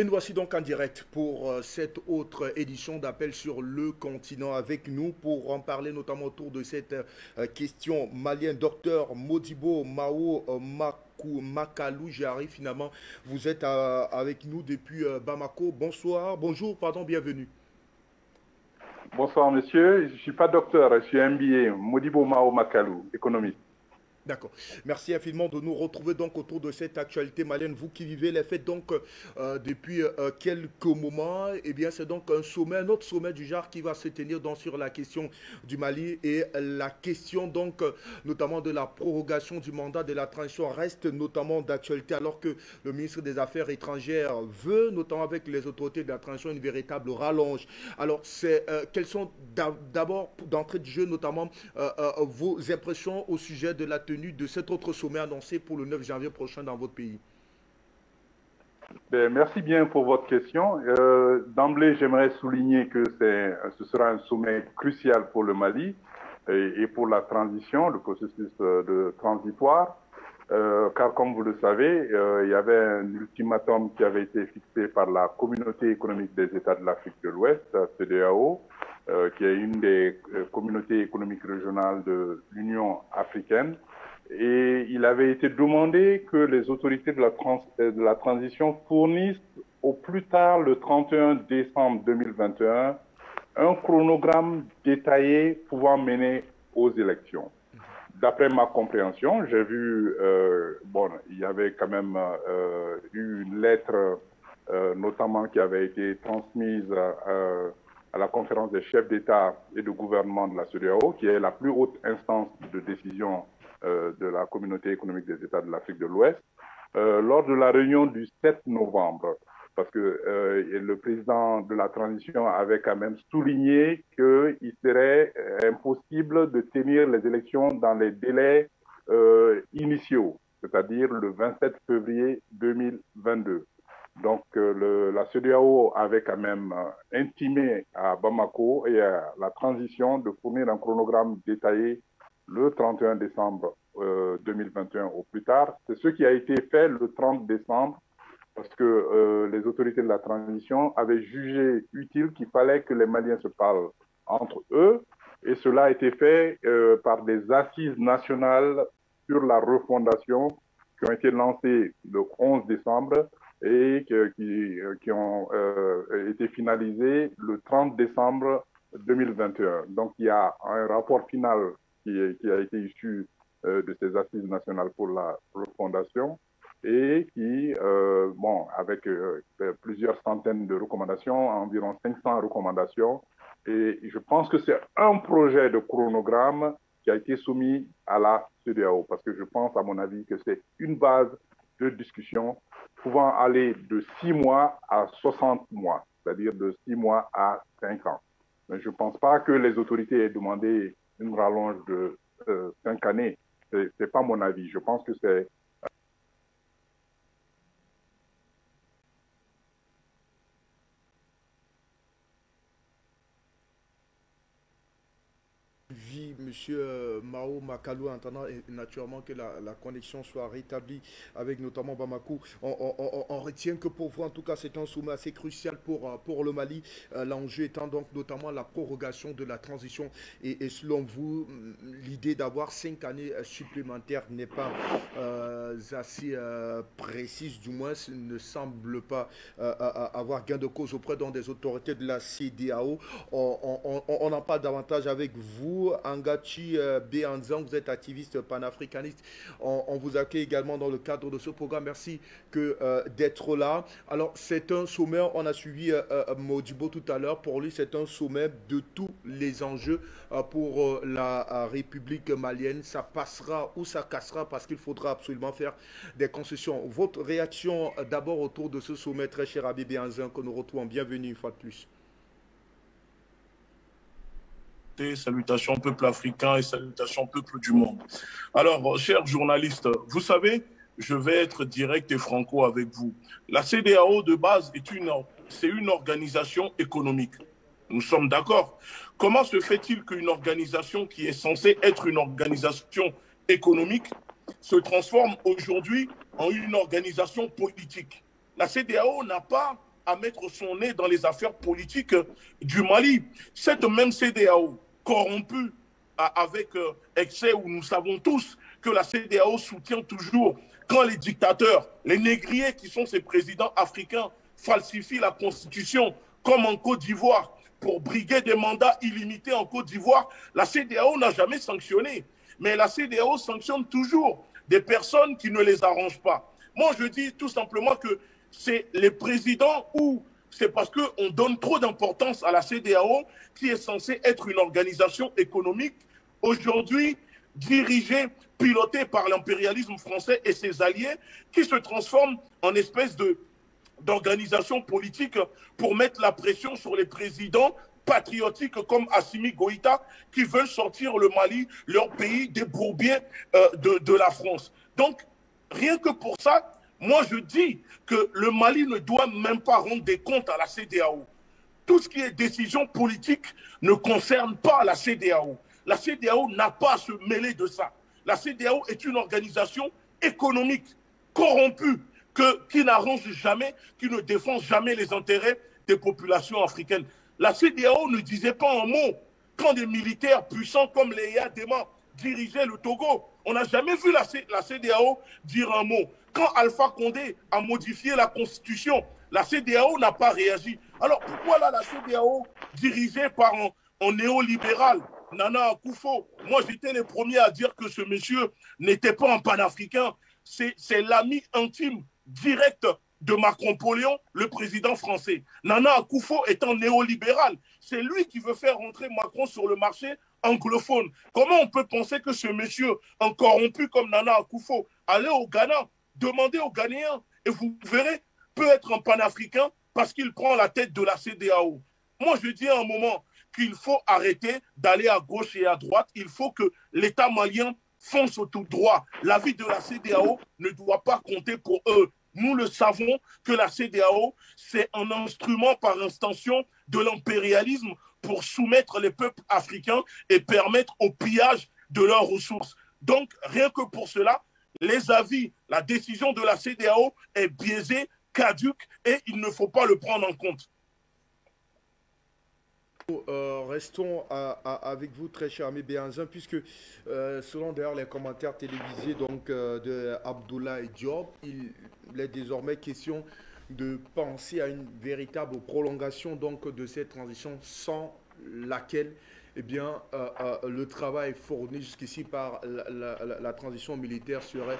nous voici donc en direct pour cette autre édition d'Appel sur le continent avec nous pour en parler notamment autour de cette question malienne. Docteur Modibo Mao Makalou Jari, finalement, vous êtes avec nous depuis Bamako. Bonsoir, bonjour, pardon, bienvenue. Bonsoir monsieur, je ne suis pas docteur, je suis MBA, Modibo Mao Makalou, économiste. D'accord. Merci infiniment de nous retrouver donc autour de cette actualité malienne. Vous qui vivez les fêtes donc depuis quelques moments, eh bien c'est donc un sommet, un autre sommet du genre qui va se tenir donc sur la question du Mali et la question donc notamment de la prorogation du mandat de la transition reste notamment d'actualité alors que le ministre des Affaires étrangères veut notamment avec les autorités de la transition une véritable rallonge. Alors c'est quelles sont d'abord d'entrée de jeu notamment vos impressions au sujet de la tenue de cet autre sommet annoncé pour le 9 janvier prochain dans votre pays? Merci bien pour votre question. D'emblée, j'aimerais souligner que ce sera un sommet crucial pour le Mali et pour la transition, le processus de transitoire, car comme vous le savez, il y avait un ultimatum qui avait été fixé par la Communauté économique des États de l'Afrique de l'Ouest, CEDEAO, qui est une des communautés économiques régionales de l'Union africaine. Et il avait été demandé que les autorités de la transition fournissent au plus tard le 31 décembre 2021 un chronogramme détaillé pouvant mener aux élections. D'après ma compréhension, j'ai vu, il y avait quand même eu une lettre notamment qui avait été transmise à la conférence des chefs d'État et de gouvernement de la CEDEAO, qui est la plus haute instance de décision de la Communauté économique des États de l'Afrique de l'Ouest, lors de la réunion du 7 novembre, parce que le président de la transition avait quand même souligné qu'il serait impossible de tenir les élections dans les délais initiaux, c'est-à-dire le 27 février 2022. Donc la CEDEAO avait quand même intimé à Bamako et à la transition de fournir un chronogramme détaillé le 31 décembre 2021 au plus tard. C'est ce qui a été fait le 30 décembre parce que les autorités de la transition avaient jugé utile qu'il fallait que les Maliens se parlent entre eux et cela a été fait par des assises nationales sur la refondation qui ont été lancées le 11 décembre et qui ont été finalisées le 30 décembre 2021. Donc il y a un rapport final qui a été issu de ces assises nationales pour la refondation et qui, avec plusieurs centaines de recommandations, environ 500 recommandations, et je pense que c'est un projet de chronogramme qui a été soumis à la CEDEAO, parce que je pense, à mon avis, que c'est une base de discussion pouvant aller de 6 mois à 60 mois, c'est-à-dire de 6 mois à 5 ans. Mais je ne pense pas que les autorités aient demandé une rallonge de 5 années. Ce n'est pas mon avis. Je pense que c'est... Monsieur Mao Makalou, en attendant naturellement que la connexion soit rétablie avec notamment Bamako, on retient que pour vous, en tout cas, c'est un sommet assez crucial pour le Mali. L'enjeu étant donc notamment la prorogation de la transition. Et selon vous, l'idée d'avoir 5 années supplémentaires n'est pas assez précise, du moins, ne semble pas avoir gain de cause auprès des autorités de la CEDEAO. On en parle davantage avec vous. Angachi Béanzan, vous êtes activiste panafricaniste. On vous accueille également dans le cadre de ce programme. Merci d'être là. Alors, c'est un sommet, on a suivi Modibo tout à l'heure. Pour lui, c'est un sommet de tous les enjeux pour la République malienne. Ça passera ou ça cassera parce qu'il faudra absolument faire des concessions. Votre réaction d'abord autour de ce sommet, très cher Abbé Béanzan, que nous retrouvons. Bienvenue une fois de plus. Salutations peuple africain et salutations peuple du monde. Alors, chers journalistes, vous savez, je vais être direct et franco avec vous. La CEDEAO de base c'est une organisation économique. Nous sommes d'accord. Comment se fait-il qu'une organisation qui est censée être une organisation économique se transforme aujourd'hui en une organisation politique? La CEDEAO n'a pas à mettre son nez dans les affaires politiques du Mali. Cette même CEDEAO, corrompue avec excès, où nous savons tous que la CEDEAO soutient toujours quand les dictateurs, les négriers qui sont ces présidents africains, falsifient la constitution, comme en Côte d'Ivoire, pour briguer des mandats illimités en Côte d'Ivoire, la CEDEAO n'a jamais sanctionné. Mais la CEDEAO sanctionne toujours des personnes qui ne les arrangent pas. Moi, je dis tout simplement que c'est les présidents ou c'est parce qu'on donne trop d'importance à la CEDEAO, qui est censée être une organisation économique, aujourd'hui dirigée, pilotée par l'impérialisme français et ses alliés, qui se transforme en espèce d'organisation politique pour mettre la pression sur les présidents patriotiques comme Assimi Goïta, qui veulent sortir le Mali, leur pays, des bourbiers de la France. Donc, rien que pour ça, moi je dis que le Mali ne doit même pas rendre des comptes à la CEDEAO. Tout ce qui est décision politique ne concerne pas la CEDEAO. La CEDEAO n'a pas à se mêler de ça. La CEDEAO est une organisation économique corrompue, qui n'arrange jamais, qui ne défend jamais les intérêts des populations africaines. La CEDEAO ne disait pas un mot quand des militaires puissants comme les Yadema dirigeaient le Togo. On n'a jamais vu la CEDEAO dire un mot. Quand Alpha Condé a modifié la constitution, la CEDEAO n'a pas réagi. Alors pourquoi là la CEDEAO, dirigée par un néolibéral, Nana Akufo, moi j'étais le premier à dire que ce monsieur n'était pas un panafricain, c'est l'ami intime direct de Macron-Poléon, le président français. Nana Akufo est un néolibéral. C'est lui qui veut faire rentrer Macron sur le marché anglophone. Comment on peut penser que ce monsieur, un corrompu comme Nana Akufo, allez au Ghana, demandez aux Ghanéens, et vous verrez, peut être un panafricain parce qu'il prend la tête de la CEDEAO. Moi, je dis à un moment qu'il faut arrêter d'aller à gauche et à droite. Il faut que l'État malien fonce au tout droit. L'avis de la CEDEAO ne doit pas compter pour eux. Nous le savons que la CEDEAO, c'est un instrument par extension de l'impérialisme pour soumettre les peuples africains et permettre au pillage de leurs ressources. Donc, rien que pour cela, les avis, la décision de la CEDEAO est biaisée, caduque, et il ne faut pas le prendre en compte. Restons avec vous, très cher ami Béhanzin, puisque selon d'ailleurs les commentaires télévisés donc, de Abdoulaye Diop, il est désormais question de penser à une véritable prolongation donc, de cette transition sans laquelle eh bien, le travail fourni jusqu'ici par la transition militaire serait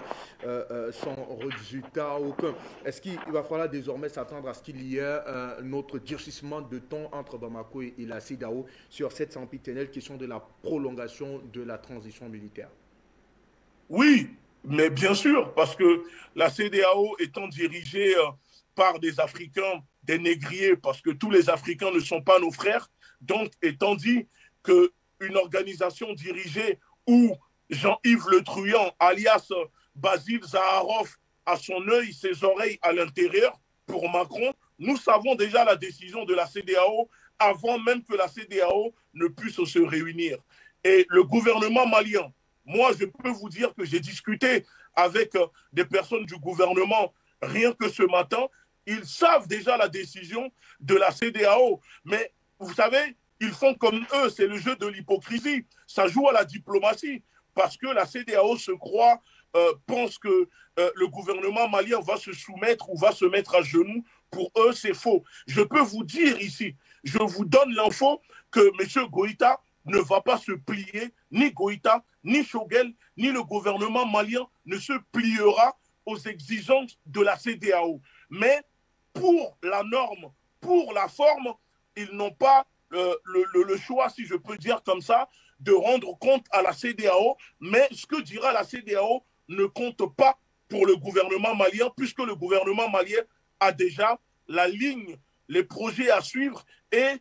sans résultat aucun. Est-ce qu'il va falloir désormais s'attendre à ce qu'il y ait un autre durcissement de ton entre Bamako et la CEDEAO sur cette sempiternelle question de la prolongation de la transition militaire? Oui, mais bien sûr, parce que la CEDEAO étant dirigée par des Africains, des négriers, parce que tous les Africains ne sont pas nos frères, donc étant dit qu'une organisation dirigée où Jean-Yves Le Truand, alias Basile Zaharov, a son œil, ses oreilles à l'intérieur pour Macron, nous savons déjà la décision de la CEDEAO avant même que la CEDEAO ne puisse se réunir. Et le gouvernement malien, moi je peux vous dire que j'ai discuté avec des personnes du gouvernement rien que ce matin, ils savent déjà la décision de la CEDEAO. Mais vous savez, ils font comme eux, c'est le jeu de l'hypocrisie. Ça joue à la diplomatie parce que la CEDEAO se croit, pense que le gouvernement malien va se soumettre ou va se mettre à genoux. Pour eux, c'est faux. Je peux vous dire ici, je vous donne l'info que M. Goïta ne va pas se plier, ni Goïta, ni Choguel, ni le gouvernement malien ne se pliera aux exigences de la CEDEAO. Mais pour la norme, pour la forme, ils n'ont pas le choix, si je peux dire comme ça, de rendre compte à la CEDEAO. Mais ce que dira la CEDEAO ne compte pas pour le gouvernement malien, puisque le gouvernement malien a déjà la ligne, les projets à suivre, et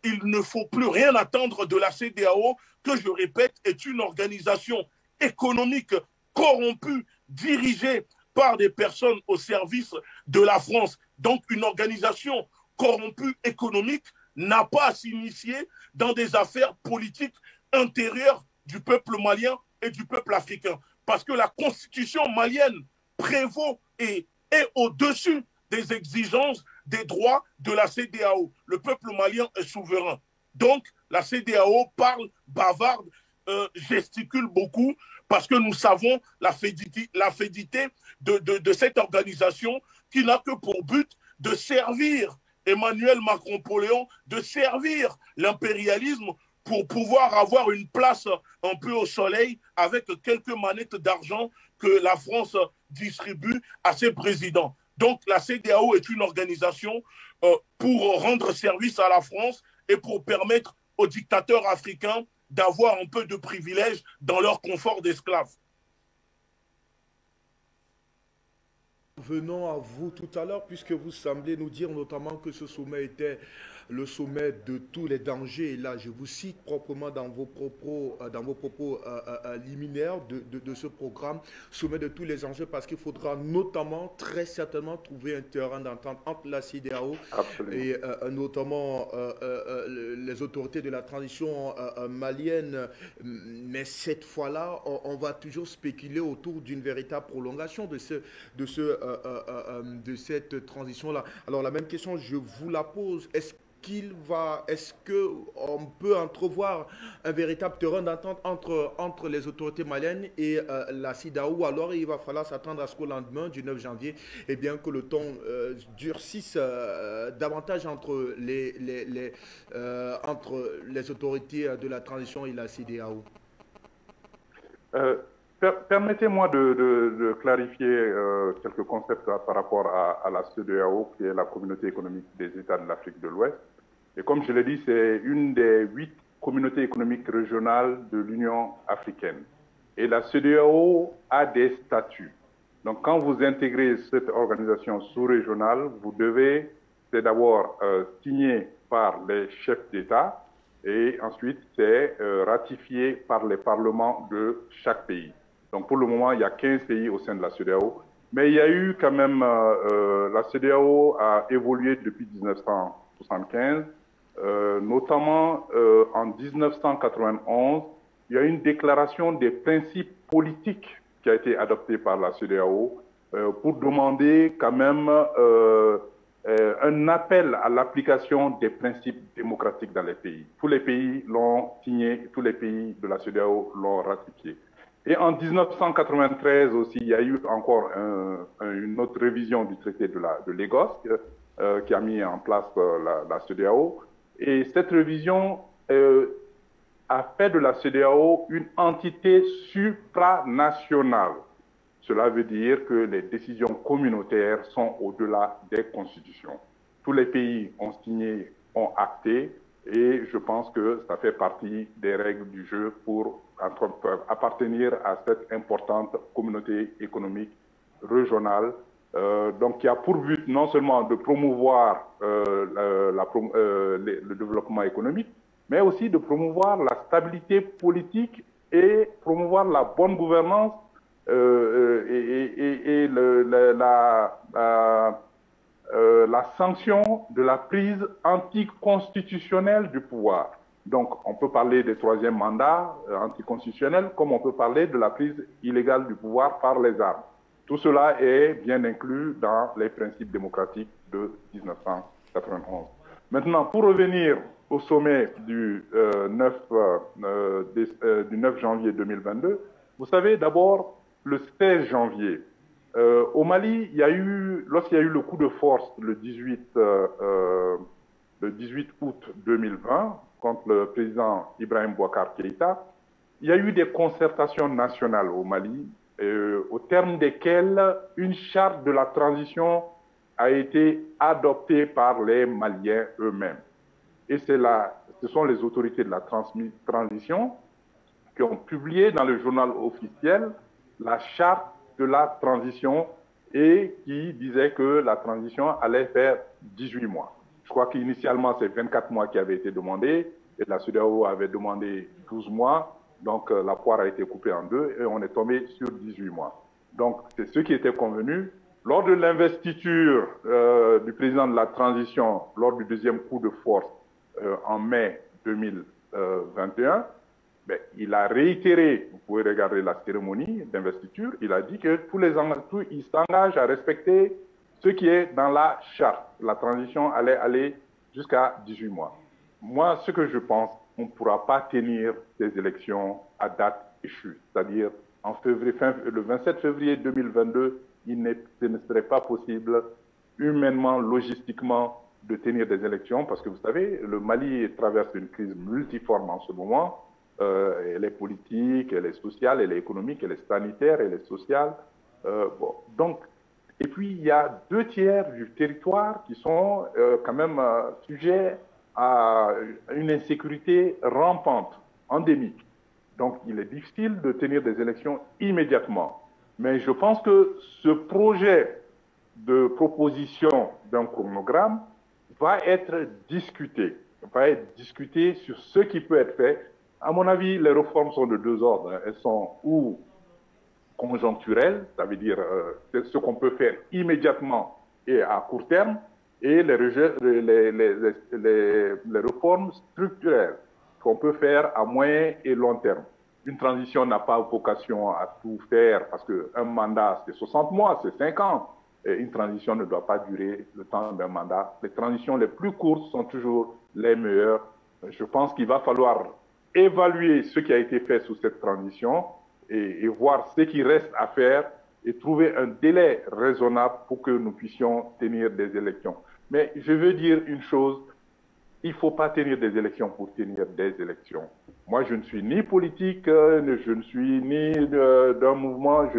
il ne faut plus rien attendre de la CEDEAO, que je répète, est une organisation économique corrompue, dirigée par des personnes au service de la France. Donc une organisation corrompue économique n'a pas à s'initier dans des affaires politiques intérieures du peuple malien et du peuple africain. Parce que la constitution malienne prévaut et est au-dessus des exigences des droits de la CEDEAO. Le peuple malien est souverain. Donc, la CEDEAO parle, bavarde, gesticule beaucoup parce que nous savons la fédité de cette organisation qui n'a que pour but de servir Emmanuel Macron-Poléon, de servir l'impérialisme pour pouvoir avoir une place un peu au soleil avec quelques manettes d'argent que la France distribue à ses présidents. Donc la CEDEAO est une organisation pour rendre service à la France et pour permettre aux dictateurs africains d'avoir un peu de privilèges dans leur confort d'esclaves. Venons à vous tout à l'heure, puisque vous semblez nous dire notamment que ce sommet était le sommet de tous les dangers. Et là, je vous cite proprement dans vos propos liminaires de ce programme, sommet de tous les enjeux, parce qu'il faudra notamment, très certainement, trouver un terrain d'entente entre la CEDEAO et notamment les autorités de la transition malienne. Mais cette fois-là, on va toujours spéculer autour d'une véritable prolongation de cette transition-là. Alors la même question, je vous la pose. Est-ce qu'on peut entrevoir un véritable terrain d'entente entre les autorités maliennes et la CEDEAO, ou alors il va falloir s'attendre à ce qu'au lendemain du 9 janvier, eh bien, que le ton durcisse davantage entre les autorités de la transition et la CEDEAO? Permettez-moi de clarifier quelques concepts par rapport à la CEDEAO, qui est la Communauté économique des États de l'Afrique de l'Ouest. Et comme je l'ai dit, c'est une des 8 communautés économiques régionales de l'Union africaine. Et la CEDEAO a des statuts. Donc quand vous intégrez cette organisation sous-régionale, vous devez, c'est d'abord signé par les chefs d'État, et ensuite c'est ratifié par les parlements de chaque pays. Donc pour le moment, il y a 15 pays au sein de la CEDEAO. Mais il y a eu quand même, la CEDEAO a évolué depuis 1975, notamment en 1991, il y a eu une déclaration des principes politiques qui a été adoptée par la CEDEAO pour demander quand même un appel à l'application des principes démocratiques dans les pays. Tous les pays l'ont signé, tous les pays de la CEDEAO l'ont ratifié. Et en 1993 aussi, il y a eu encore une autre révision du traité de Lagos qui a mis en place la CEDEAO. Et cette révision a fait de la CEDEAO une entité supranationale. Cela veut dire que les décisions communautaires sont au-delà des constitutions. Tous les pays ont signé, ont acté, et je pense que ça fait partie des règles du jeu pour appartenir à cette importante communauté économique régionale, donc qui a pour but non seulement de promouvoir le développement économique, mais aussi de promouvoir la stabilité politique et promouvoir la bonne gouvernance et la sanction de la prise anticonstitutionnelle du pouvoir. Donc, on peut parler des troisième mandats anticonstitutionnels, comme on peut parler de la prise illégale du pouvoir par les armes. Tout cela est bien inclus dans les principes démocratiques de 1991. Maintenant, pour revenir au sommet du 9 janvier 2022, vous savez, d'abord, le 16 janvier, au Mali, lorsqu'il y a eu le coup de force le 18 août 2020 contre le président Ibrahim Boubacar Keïta, il y a eu des concertations nationales au Mali, au terme desquelles une charte de la transition a été adoptée par les Maliens eux-mêmes. Et ce sont les autorités de la transition qui ont publié dans le journal officiel la charte de la transition et qui disait que la transition allait faire 18 mois. Je crois qu'initialement, c'est 24 mois qui avaient été demandés et la CEDEAO avait demandé 12 mois. Donc, la poire a été coupée en deux et on est tombé sur 18 mois. Donc, c'est ce qui était convenu. Lors de l'investiture du président de la transition, lors du deuxième coup de force en mai 2021, il a réitéré, vous pouvez regarder la cérémonie d'investiture, il a dit que il s'engage à respecter ce qui est dans la charte. La transition allait aller jusqu'à 18 mois. Moi, ce que je pense, on ne pourra pas tenir des élections à date échue. C'est-à-dire, le 27 février 2022, ce ne serait pas possible, humainement, logistiquement, de tenir des élections, parce que vous savez, le Mali traverse une crise multiforme en ce moment. Elle est politique, elle est sociale, elle est économique, elle est sanitaire, elle est sociale. Donc, et puis, il y a 2/3 du territoire qui sont quand même sujets à une insécurité rampante, endémique. Donc, il est difficile de tenir des élections immédiatement. Mais je pense que ce projet de proposition d'un chronogramme va être discuté sur ce qui peut être fait. À mon avis, les réformes sont de deux ordres. Elles sont ou conjoncturelles, ça veut dire ce qu'on peut faire immédiatement et à court terme, et les réformes structurelles qu'on peut faire à moyen et long terme. Une transition n'a pas vocation à tout faire parce qu'un mandat, c'est 60 mois, c'est 5 ans. Et une transition ne doit pas durer le temps d'un mandat. Les transitions les plus courtes sont toujours les meilleures. Je pense qu'il va falloir évaluer ce qui a été fait sous cette transition et voir ce qui reste à faire et trouver un délai raisonnable pour que nous puissions tenir des élections. Mais je veux dire une chose, il ne faut pas tenir des élections pour tenir des élections. Moi, je ne suis ni politique, je ne suis ni d'un mouvement,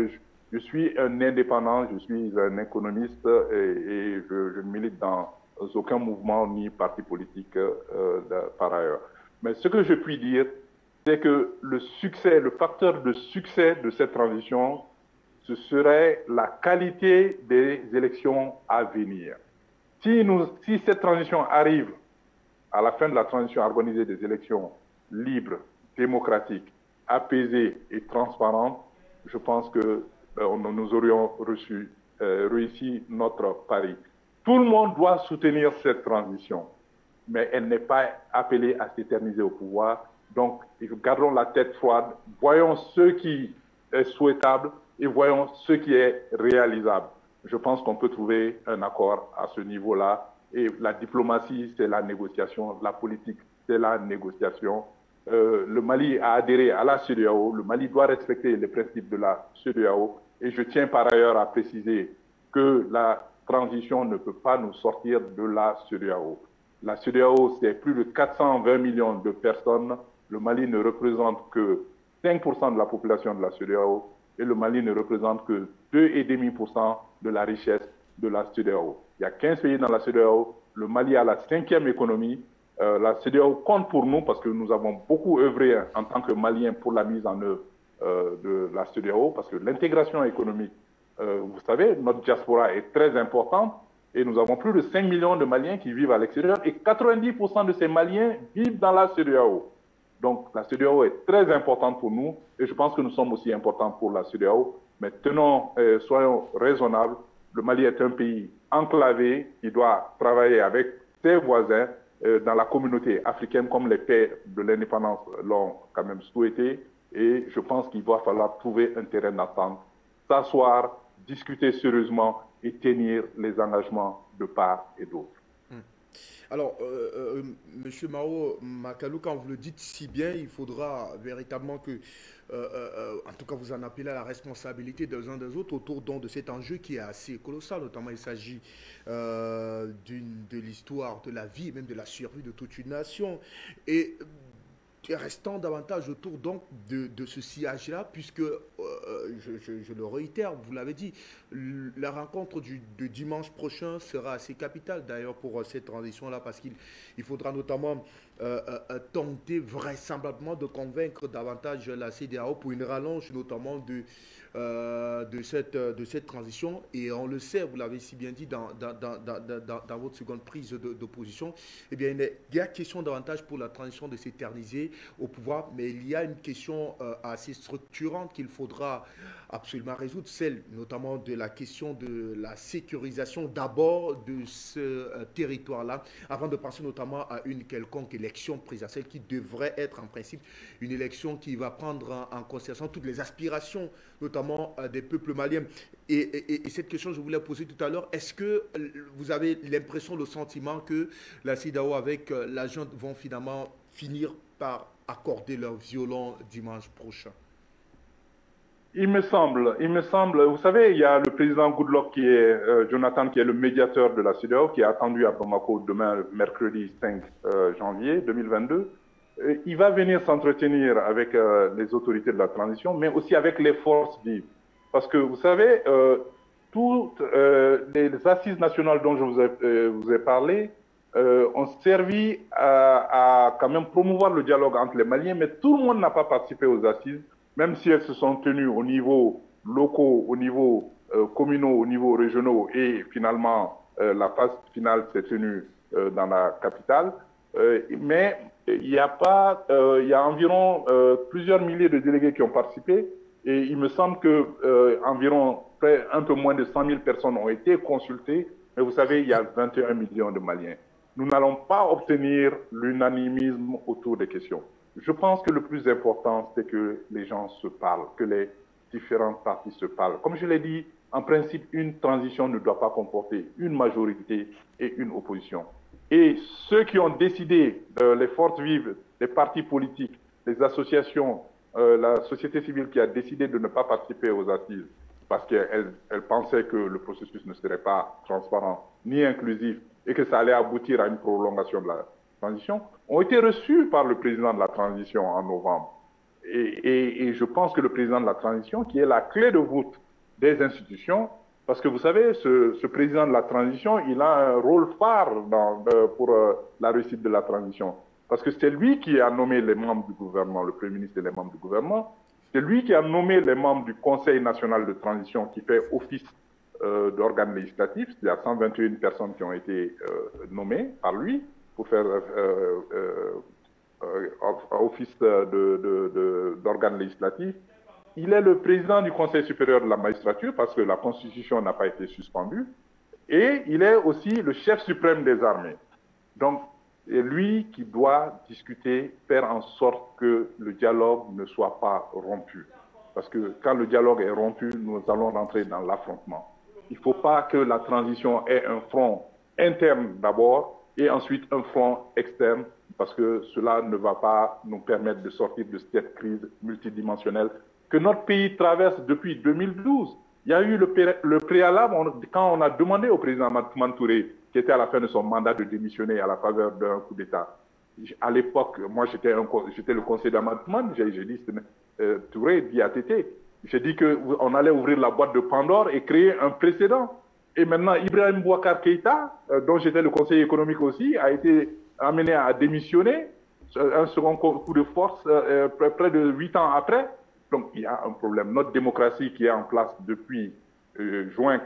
je suis un indépendant, je suis un économiste et je ne milite dans aucun mouvement ni parti politique par ailleurs. Mais ce que je puis dire, c'est que le facteur de succès de cette transition, ce serait la qualité des élections à venir. Si cette transition arrive à la fin de la transition, à organiser des élections libres, démocratiques, apaisées et transparentes, je pense que nous aurions réussi notre pari. Tout le monde doit soutenir cette transition, mais elle n'est pas appelée à s'éterniser au pouvoir. Donc, gardons la tête froide, voyons ce qui est souhaitable et voyons ce qui est réalisable. Je pense qu'on peut trouver un accord à ce niveau-là. Et la diplomatie, c'est la négociation. La politique, c'est la négociation. Le Mali a adhéré à la CEDEAO. Le Mali doit respecter les principes de la CEDEAO. Et je tiens par ailleurs à préciser que la transition ne peut pas nous sortir de la CEDEAO. La CEDEAO, c'est plus de 420 millions de personnes. Le Mali ne représente que 5% de la population de la CEDEAO. Et le Mali ne représente que 2,5% de la richesse de la CEDEAO. Il y a 15 pays dans la CEDEAO. Le Mali a la 5e économie. La CEDEAO compte pour nous parce que nous avons beaucoup œuvré en tant que Maliens pour la mise en œuvre de la CEDEAO parce que l'intégration économique, vous savez, notre diaspora est très importante et nous avons plus de 5 millions de Maliens qui vivent à l'extérieur et 90% de ces Maliens vivent dans la CEDEAO. Donc la CEDEAO est très importante pour nous et je pense que nous sommes aussi importants pour la CEDEAO. Mais soyons raisonnables. Le Mali est un pays enclavé qui doit travailler avec ses voisins dans la communauté africaine comme les pères de l'indépendance l'ont quand même souhaité. Et je pense qu'il va falloir trouver un terrain d'entente, s'asseoir, discuter sérieusement et tenir les engagements de part et d'autre. Alors, Monsieur Mao Makalu, quand vous le dites si bien, il faudra véritablement que, en tout cas, vous en appelez à la responsabilité des uns des autres autour donc, de cet enjeu qui est assez colossal. Notamment, il s'agit de l'histoire, de la vie et même de la survie de toute une nation. Et restant davantage autour donc de ce sillage-là, puisque, je le réitère, vous l'avez dit, la rencontre de dimanche prochain sera assez capitale d'ailleurs pour cette transition-là, parce qu'il faudra notamment tenter vraisemblablement de convaincre davantage la CEDEAO pour une rallonge notamment de cette transition. Et on le sait, vous l'avez si bien dit dans votre seconde prise de position, eh bien, il y a question davantage pour la transition de s'éterniser au pouvoir, mais il y a une question assez structurante qu'il faudra absolument résoudre, celle notamment de la question de la sécurisation d'abord de ce territoire-là, avant de passer notamment à une quelconque élection présidentielle qui devrait être en principe une élection qui va prendre en considération toutes les aspirations, notamment des peuples maliens. Et cette question, je voulais poser tout à l'heure, est-ce que vous avez l'impression, le sentiment que la CEDEAO avec la junte vont finalement finir par accorder leur violon dimanche prochain? Il me semble, vous savez, il y a le président Goodluck qui est, Jonathan, qui est le médiateur de la CEDEAO, qui est attendu à Bamako demain, mercredi 5 janvier 2022. Il va venir s'entretenir avec les autorités de la transition, mais aussi avec les forces vives. Parce que, vous savez, toutes les assises nationales dont je vous ai parlé ont servi à quand même promouvoir le dialogue entre les Maliens, mais tout le monde n'a pas participé aux assises, même si elles se sont tenues au niveau locaux, au niveau communaux, au niveau régionaux, et finalement, la phase finale s'est tenue dans la capitale. Mais il y a environ plusieurs milliers de délégués qui ont participé, et il me semble que environ un peu moins de 100 000 personnes ont été consultées, mais vous savez, il y a 21 millions de Maliens. Nous n'allons pas obtenir l'unanimisme autour des questions. Je pense que le plus important, c'est que les gens se parlent, que les différentes parties se parlent. Comme je l'ai dit, en principe, une transition ne doit pas comporter une majorité et une opposition. Et ceux qui ont décidé, les forces vives, les partis politiques, les associations, la société civile qui a décidé de ne pas participer aux assises parce qu'elle pensait que le processus ne serait pas transparent ni inclusif et que ça allait aboutir à une prolongation de la transition, ont été reçus par le président de la transition en novembre. Et je pense que le président de la transition, qui est la clé de voûte des institutions, parce que vous savez, ce président de la transition, il a un rôle phare pour la réussite de la transition. Parce que c'est lui qui a nommé les membres du gouvernement, le Premier ministre et les membres du gouvernement. C'est lui qui a nommé les membres du Conseil national de transition qui fait office d'organe législatif. Il y a 121 personnes qui ont été nommées par lui pour faire office d'organe législatif. Il est le président du Conseil supérieur de la magistrature parce que la Constitution n'a pas été suspendue. Et il est aussi le chef suprême des armées. Donc, c'est lui qui doit discuter, faire en sorte que le dialogue ne soit pas rompu. Parce que quand le dialogue est rompu, nous allons rentrer dans l'affrontement. Il ne faut pas que la transition ait un front interne d'abord et ensuite un front externe, parce que cela ne va pas nous permettre de sortir de cette crise multidimensionnelle que notre pays traverse depuis 2012. Il y a eu le préalable quand on a demandé au président Matoumane Touré, qui était à la fin de son mandat, de démissionner à la faveur d'un coup d'État. À l'époque, moi j'étais le conseiller d'Amatoumane, j'ai dit Touré dit à Tété, j'ai dit qu'on allait ouvrir la boîte de Pandore et créer un précédent. Et maintenant, Ibrahim Boubacar Keïta, dont j'étais le conseiller économique aussi, a été amené à démissionner, un second coup de force, près de 8 ans après. Donc il y a un problème. Notre démocratie qui est en place depuis juin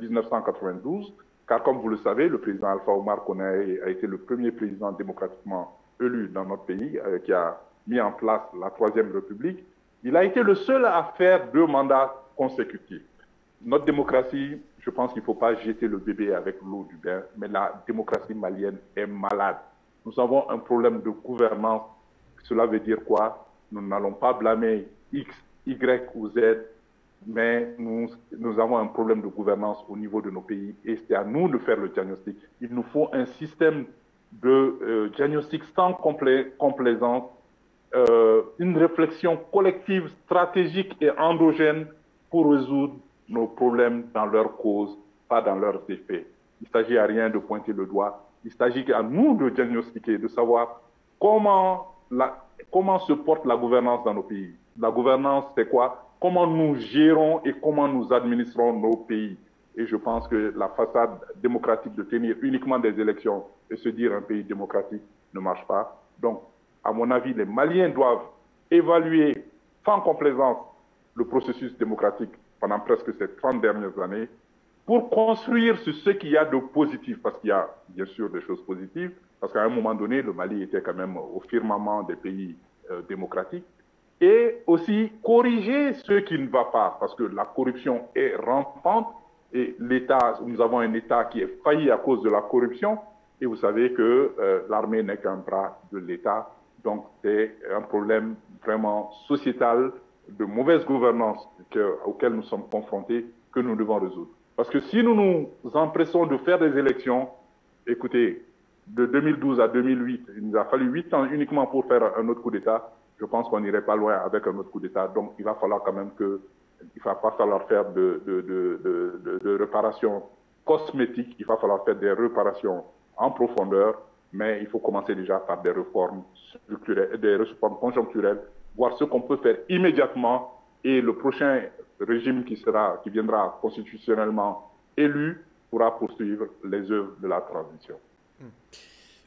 1992, car comme vous le savez, le président Alpha Oumar Konaté a été le premier président démocratiquement élu dans notre pays, qui a mis en place la Troisième République. Il a été le seul à faire 2 mandats consécutifs. Notre démocratie, je pense qu'il ne faut pas jeter le bébé avec l'eau du bain, mais la démocratie malienne est malade. Nous avons un problème de gouvernance. Cela veut dire quoi? Nous n'allons pas blâmer X, Y ou Z, mais nous avons un problème de gouvernance au niveau de nos pays et c'est à nous de faire le diagnostic. Il nous faut un système de diagnostic sans complaisance, une réflexion collective, stratégique et endogène pour résoudre nos problèmes dans leurs causes, pas dans leurs effets. Il ne s'agit à rien de pointer le doigt. Il s'agit à nous de diagnostiquer, de savoir comment se porte la gouvernance dans nos pays. La gouvernance, c'est quoi? Comment nous gérons et comment nous administrons nos pays. Et je pense que la façade démocratique de tenir uniquement des élections et se dire un pays démocratique ne marche pas. Donc, à mon avis, les Maliens doivent évaluer sans complaisance le processus démocratique pendant presque ces 30 dernières années pour construire sur ce qu'il y a de positif, parce qu'il y a bien sûr des choses positives, parce qu'à un moment donné, le Mali était quand même au firmament des pays démocratique, et aussi corriger ce qui ne va pas, parce que la corruption est rampante et l'État, nous avons un État qui est failli à cause de la corruption, et vous savez que l'armée n'est qu'un bras de l'État, donc c'est un problème vraiment sociétal de mauvaise gouvernance auquel nous sommes confrontés que nous devons résoudre. Parce que si nous nous empressons de faire des élections, écoutez, de 2012 à 2008, il nous a fallu 8 ans uniquement pour faire un autre coup d'État. Je pense qu'on n'irait pas loin avec un autre coup d'État. Donc, il va falloir quand même il ne va pas falloir faire de réparations cosmétiques. Il va falloir faire des réparations en profondeur. Mais il faut commencer déjà par des réformes structurelles, des réformes conjoncturelles, voir ce qu'on peut faire immédiatement. Et le prochain régime qui viendra constitutionnellement élu pourra poursuivre les œuvres de la transition.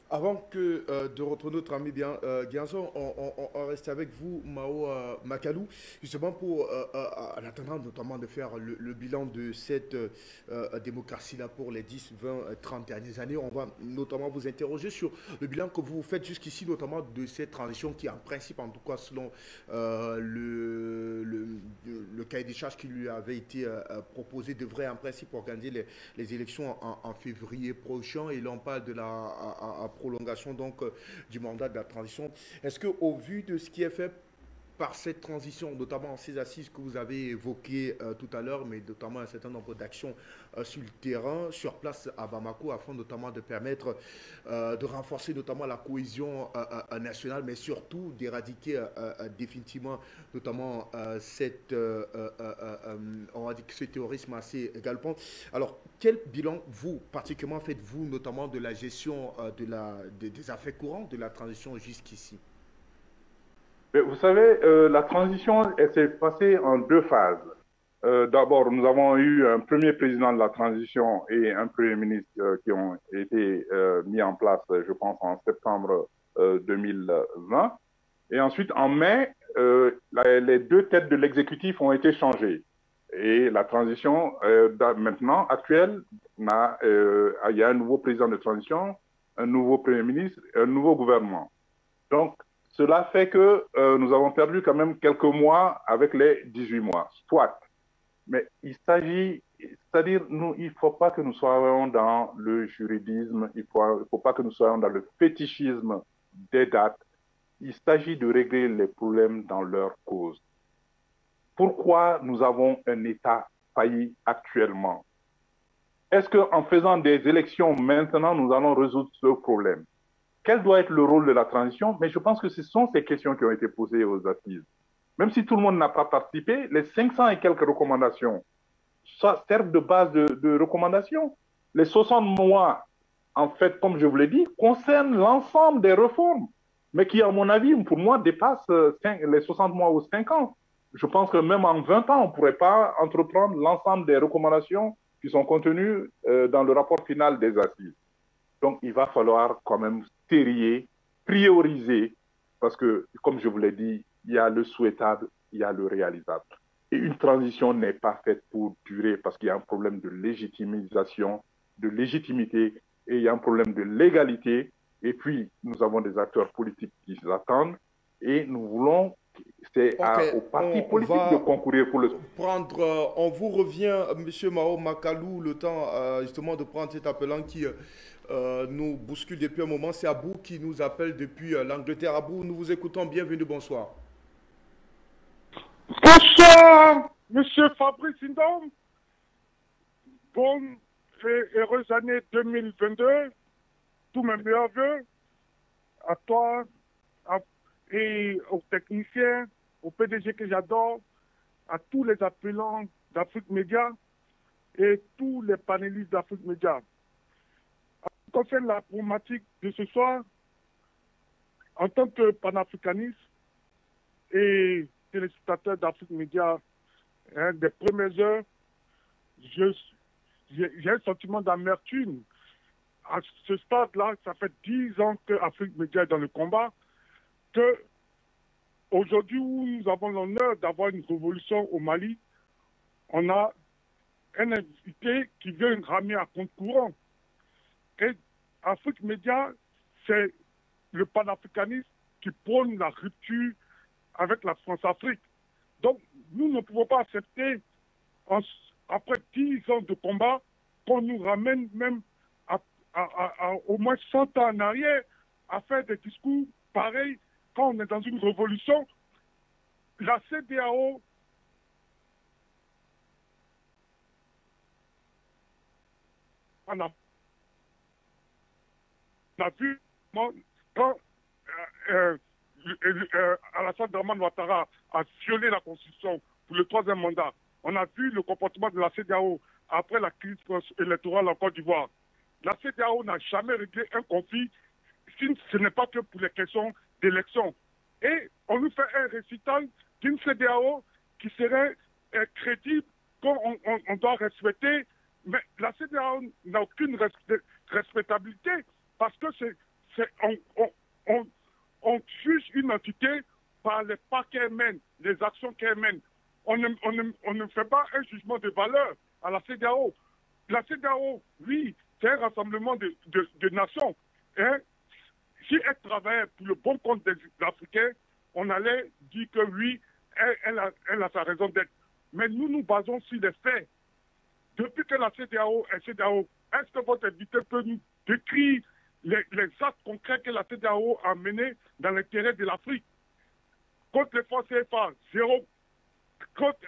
Avant de retrouver notre ami Guinzon, on reste avec vous, Mao Makalou, justement en attendant notamment de faire le bilan de cette démocratie-là pour les 10, 20, 30 dernières années. On va notamment vous interroger sur le bilan que vous faites jusqu'ici, notamment de cette transition qui, en principe, en tout cas selon le cahier des charges qui lui avait été proposé, devrait en principe organiser les élections en février prochain. Et là, on parle de la prolongation donc du mandat de la transition. Est-ce qu'au vu de ce qui est fait par cette transition, notamment ces assises que vous avez évoquées tout à l'heure, mais notamment un certain nombre d'actions sur le terrain, sur place à Bamako, afin notamment de permettre de renforcer notamment la cohésion nationale, mais surtout d'éradiquer définitivement notamment on va dire que ce terrorisme assez galopant. Alors, quel bilan, vous, particulièrement, faites-vous notamment de la gestion des affaires courantes de la transition jusqu'ici? Vous savez, la transition s'est passée en 2 phases. D'abord, nous avons eu un premier président de la transition et un premier ministre qui ont été mis en place, je pense, en septembre 2020. Et ensuite, en mai, les 2 têtes de l'exécutif ont été changées. Et la transition, maintenant, actuelle, il y a un nouveau président de transition, un nouveau premier ministre, un nouveau gouvernement. Donc, cela fait que nous avons perdu quand même quelques mois avec les 18 mois, soit. Mais c'est-à-dire, il ne faut pas que nous soyons dans le juridisme, il ne faut pas que nous soyons dans le fétichisme des dates. Il s'agit de régler les problèmes dans leur cause. Pourquoi nous avons un État failli actuellement? Est-ce qu'en faisant des élections maintenant, nous allons résoudre ce problème? Quel doit être le rôle de la transition? Mais je pense que ce sont ces questions qui ont été posées aux assises. Même si tout le monde n'a pas participé, les 500 et quelques recommandations servent de base de recommandations. Les 60 mois, en fait, comme je vous l'ai dit, concernent l'ensemble des réformes, mais qui, à mon avis, pour moi, dépassent les 60 mois ou 5 ans. Je pense que même en 20 ans, on ne pourrait pas entreprendre l'ensemble des recommandations qui sont contenues dans le rapport final des assises. Donc, il va falloir quand même sérier, prioriser, parce que, comme je vous l'ai dit, il y a le souhaitable, il y a le réalisable. Et une transition n'est pas faite pour durer, parce qu'il y a un problème de légitimisation, de légitimité, et il y a un problème de légalité. Et puis, nous avons des acteurs politiques qui l'attendent, et nous voulons, aux partis politiques de concourir pour le... On vous revient, M. Mao Makalou, le temps justement de prendre cet appelant qui nous bouscule depuis un moment. C'est Abou qui nous appelle depuis l'Angleterre. Abou, nous vous écoutons. Bienvenue, bonsoir. Bonsoir, Monsieur Fabrice Indom. Bonne et heureuse année 2022. Tous mes meilleurs voeux à toi et aux techniciens, au PDG que j'adore, à tous les appelants d'Afrique Média et tous les panélistes d'Afrique Média. En ce qui concerne la problématique de ce soir, en tant que panafricaniste et téléspectateur d'Afrique Média, des premières heures, j'ai un sentiment d'amertume. À ce stade-là, ça fait 10 ans que Afrique Média est dans le combat, que aujourd'hui où nous avons l'honneur d'avoir une révolution au Mali, on a un invité qui vient ramener à compte courant. Et Afrique Média, c'est le panafricanisme qui prône la rupture avec la France-Afrique. Donc, nous ne pouvons pas accepter, après 10 ans de combat, qu'on nous ramène même au moins 100 ans en arrière à faire des discours pareils quand on est dans une révolution. La CEDEAO on a vu quand Alassane Dramane Ouattara a violé la Constitution pour le 3e mandat. On a vu le comportement de la CEDEAO après la crise électorale en Côte d'Ivoire. La CEDEAO n'a jamais réglé un conflit si ce n'est pas que pour les questions d'élection. Et on nous fait un récital d'une CEDEAO qui serait crédible, qu'on doit respecter. Mais la CEDEAO n'a aucune respectabilité parce que on juge une entité par les pas qu'elle mène, les actions qu'elle mène. On ne fait pas un jugement de valeur à la CEDEAO. La CEDEAO, oui, c'est un rassemblement de nations. Hein? Si elle travaillait pour le bon compte des Africains, on allait dire que oui, elle a sa raison d'être. Mais nous nous basons sur les faits. Depuis que la CEDEAO est CEDEAO, est-ce que votre invité peut nous décrire les actes concrets que la CEDEAO a menés dans l'intérêt de l'Afrique? Contre les forces CFA, zéro. Contre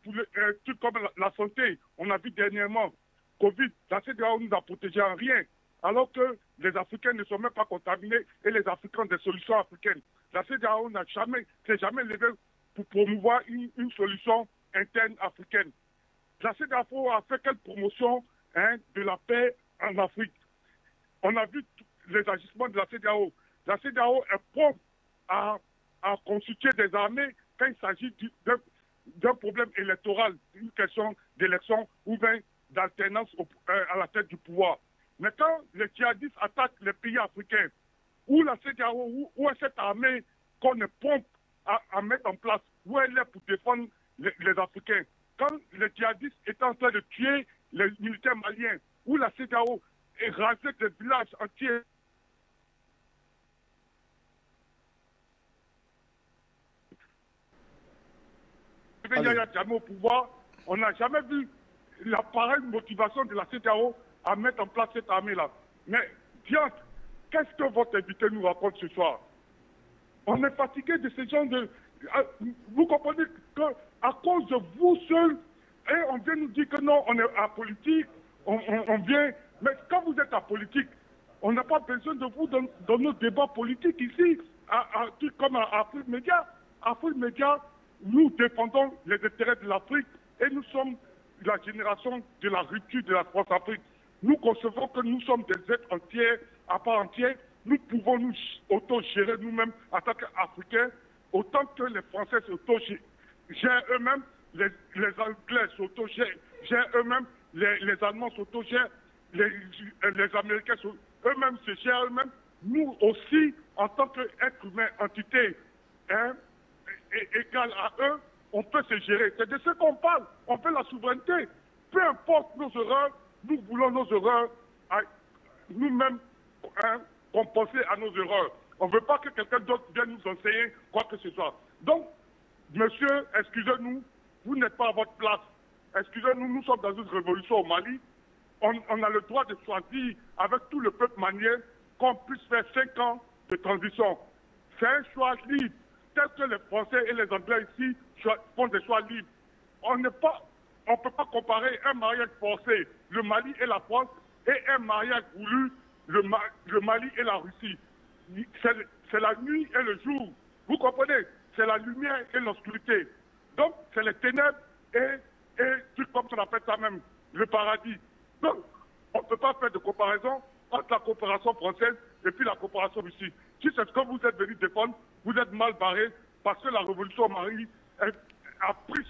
pour un truc comme la santé, on a vu dernièrement, Covid, la CEDEAO nous a protégés en rien. Alors que les Africains ne sont même pas contaminés et les Africains ont des solutions africaines. La CEDEAO s'est jamais levée pour promouvoir une solution interne africaine. La CEDEAO a fait quelle promotion de la paix en Afrique? On a vu les agissements de la CEDEAO. La CEDEAO est prompte à constituer des armées quand il s'agit d'un problème électoral, une question d'élection ou bien d'alternance à la tête du pouvoir. Mais quand les djihadistes attaquent les pays africains, où la CEDEAO, où est cette armée qu'on est prompt à mettre en place, où elle est pour défendre les Africains? Quand les djihadistes étaient en train de tuer les militaires maliens, où la CEDEAO est rasée des villages entiers, Yaya Jammeh au pouvoir, on n'a jamais vu la pareille motivation de la CEDEAO à mettre en place cette armée-là. Mais, diantre, qu'est-ce que votre invité nous raconte ce soir? On est fatigué de ce genre de... Vous comprenez qu'à cause de vous seuls, et on vient nous dire que non, on est apolitique, on vient... Mais quand vous êtes apolitique, on n'a pas besoin de vous dans nos débats politiques ici, comme à Afrique Média. Afrique Média, nous défendons les intérêts de l'Afrique et nous sommes la génération de la rupture de la France-Afrique. Nous concevons que nous sommes des êtres entiers, à part entière. Nous pouvons nous auto-gérer nous-mêmes en tant qu'Africains, autant que les Français s'auto-gèrent eux-mêmes, les Anglais s'auto-gèrent eux-mêmes, les Allemands s'auto-gèrent, les Américains eux-mêmes se gèrent eux-mêmes. Nous aussi, en tant qu'êtres humains, entités égales à eux, on peut se gérer. C'est de ce qu'on parle. On fait la souveraineté. Peu importe nos erreurs, nous voulons nos erreurs nous-mêmes compenser à nos erreurs. On ne veut pas que quelqu'un d'autre vienne nous enseigner quoi que ce soit. Donc, monsieur, excusez-nous, vous n'êtes pas à votre place. Excusez-nous, nous sommes dans une révolution au Mali. On a le droit de choisir avec tout le peuple malien qu'on puisse faire 5 ans de transition. C'est un choix libre, tel que les Français et les Anglais ici font des choix libres. On ne peut pas comparer un mariage forcé, le Mali et la France, et un mariage voulu, le Mali et la Russie. C'est la nuit et le jour. Vous comprenez? C'est la lumière et l'obscurité. Donc, c'est les ténèbres et tout comme on appelle ça même, le paradis. Donc, on ne peut pas faire de comparaison entre la coopération française et puis la coopération russie. Si c'est ce que vous êtes venu défendre, vous êtes mal barré parce que la révolution au Mali a pris.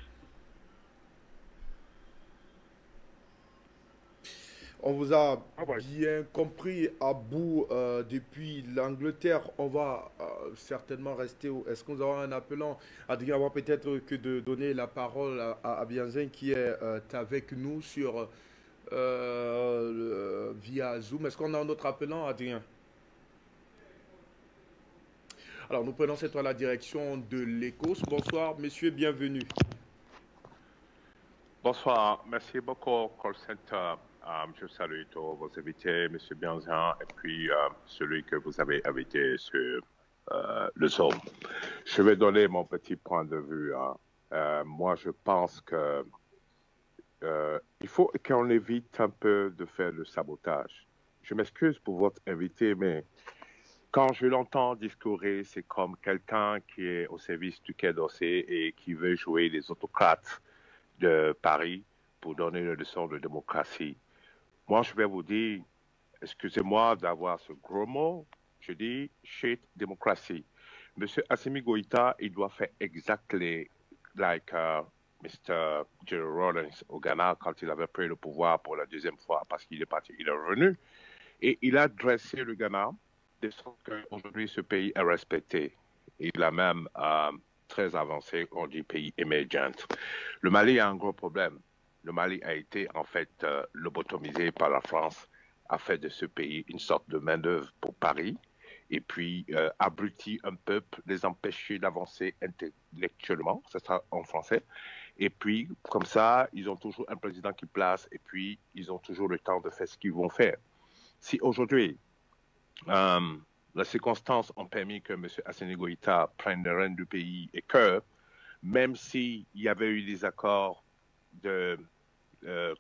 On vous a bien compris à bout depuis l'Angleterre. On va certainement rester. Est-ce que nous avons un appelant? Adrien, avant peut-être que de donner la parole à Bianzin qui est avec nous sur via Zoom. Est-ce qu'on a un autre appelant, Adrien? Alors, nous prenons cette fois la direction de l'Écosse. Bonsoir, messieurs, bienvenue. Bonsoir, merci beaucoup, Call Center. Je salue tous vos invités, M. Bianzan, et puis celui que vous avez invité sur le Zoom. Je vais donner mon petit point de vue. Moi, je pense que il faut qu'on évite un peu de faire le sabotage. Je m'excuse pour votre invité, mais quand je l'entends discourir, c'est comme quelqu'un qui est au service du Quai d'Orsay et qui veut jouer les autocrates de Paris pour donner une leçon de démocratie. Moi, je vais vous dire, excusez-moi d'avoir ce gros mot, je dis shit démocratie. Monsieur Assimi Goïta, il doit faire exactly like Mr. Jerry Rawlings au Ghana quand il avait pris le pouvoir pour la deuxième fois parce qu'il est parti, il est revenu et il a dressé le Ghana de sorte qu'aujourd'hui ce pays est respecté. Il a même très avancé, on dit pays émergent. Le Mali a un gros problème. Le Mali a été en fait lobotomisé par la France, a fait de ce pays une sorte de main-d'œuvre pour Paris, et puis abruti un peuple, les empêcher d'avancer intellectuellement, c'est ça en français. Et puis, comme ça, ils ont toujours un président qui place, et puis ils ont toujours le temps de faire ce qu'ils vont faire. Si aujourd'hui, les circonstances ont permis que M. Assimi Goïta prenne les rênes du pays et que, même s'il y avait eu des accords de,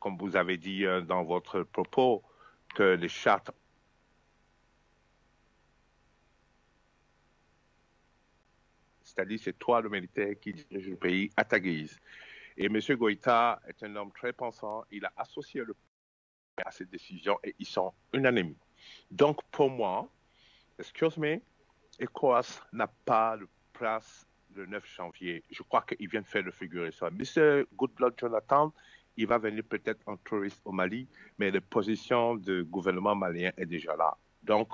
comme vous avez dit dans votre propos, que les chartes c'est-à-dire c'est toi le militaire qui dirige le pays à ta guise. Et M. Goïta est un homme très pensant, il a associé le pays à cette décision et ils sont unanimes. Donc pour moi, excuse me, ECOWAS n'a pas de place le 9 janvier. Je crois qu'il vient de faire le figurer ça. M. Goodluck Jonathan, il va venir peut-être en touriste au Mali, mais la position du gouvernement malien est déjà là. Donc,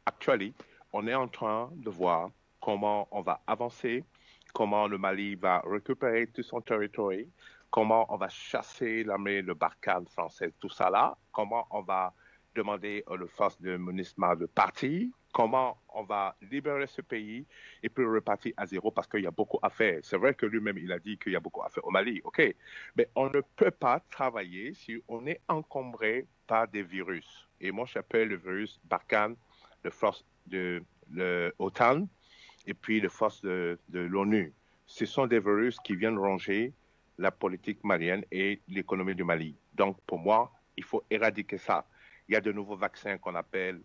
actuellement, on est en train de voir comment on va avancer, comment le Mali va récupérer tout son territoire, comment on va chasser l'armée de Barkhane française, tout ça là, comment on va demander aux forces de MONUSMA de partir, comment on va libérer ce pays et puis repartir à zéro parce qu'il y a beaucoup à faire. C'est vrai que lui-même, il a dit qu'il y a beaucoup à faire au Mali, ok. Mais on ne peut pas travailler si on est encombré par des virus. Et moi, j'appelle le virus Barkhane, les forces de l'OTAN et puis les forces de l'ONU. Ce sont des virus qui viennent ronger la politique malienne et l'économie du Mali. Donc, pour moi, il faut éradiquer ça. Il y a de nouveaux vaccins qu'on appelle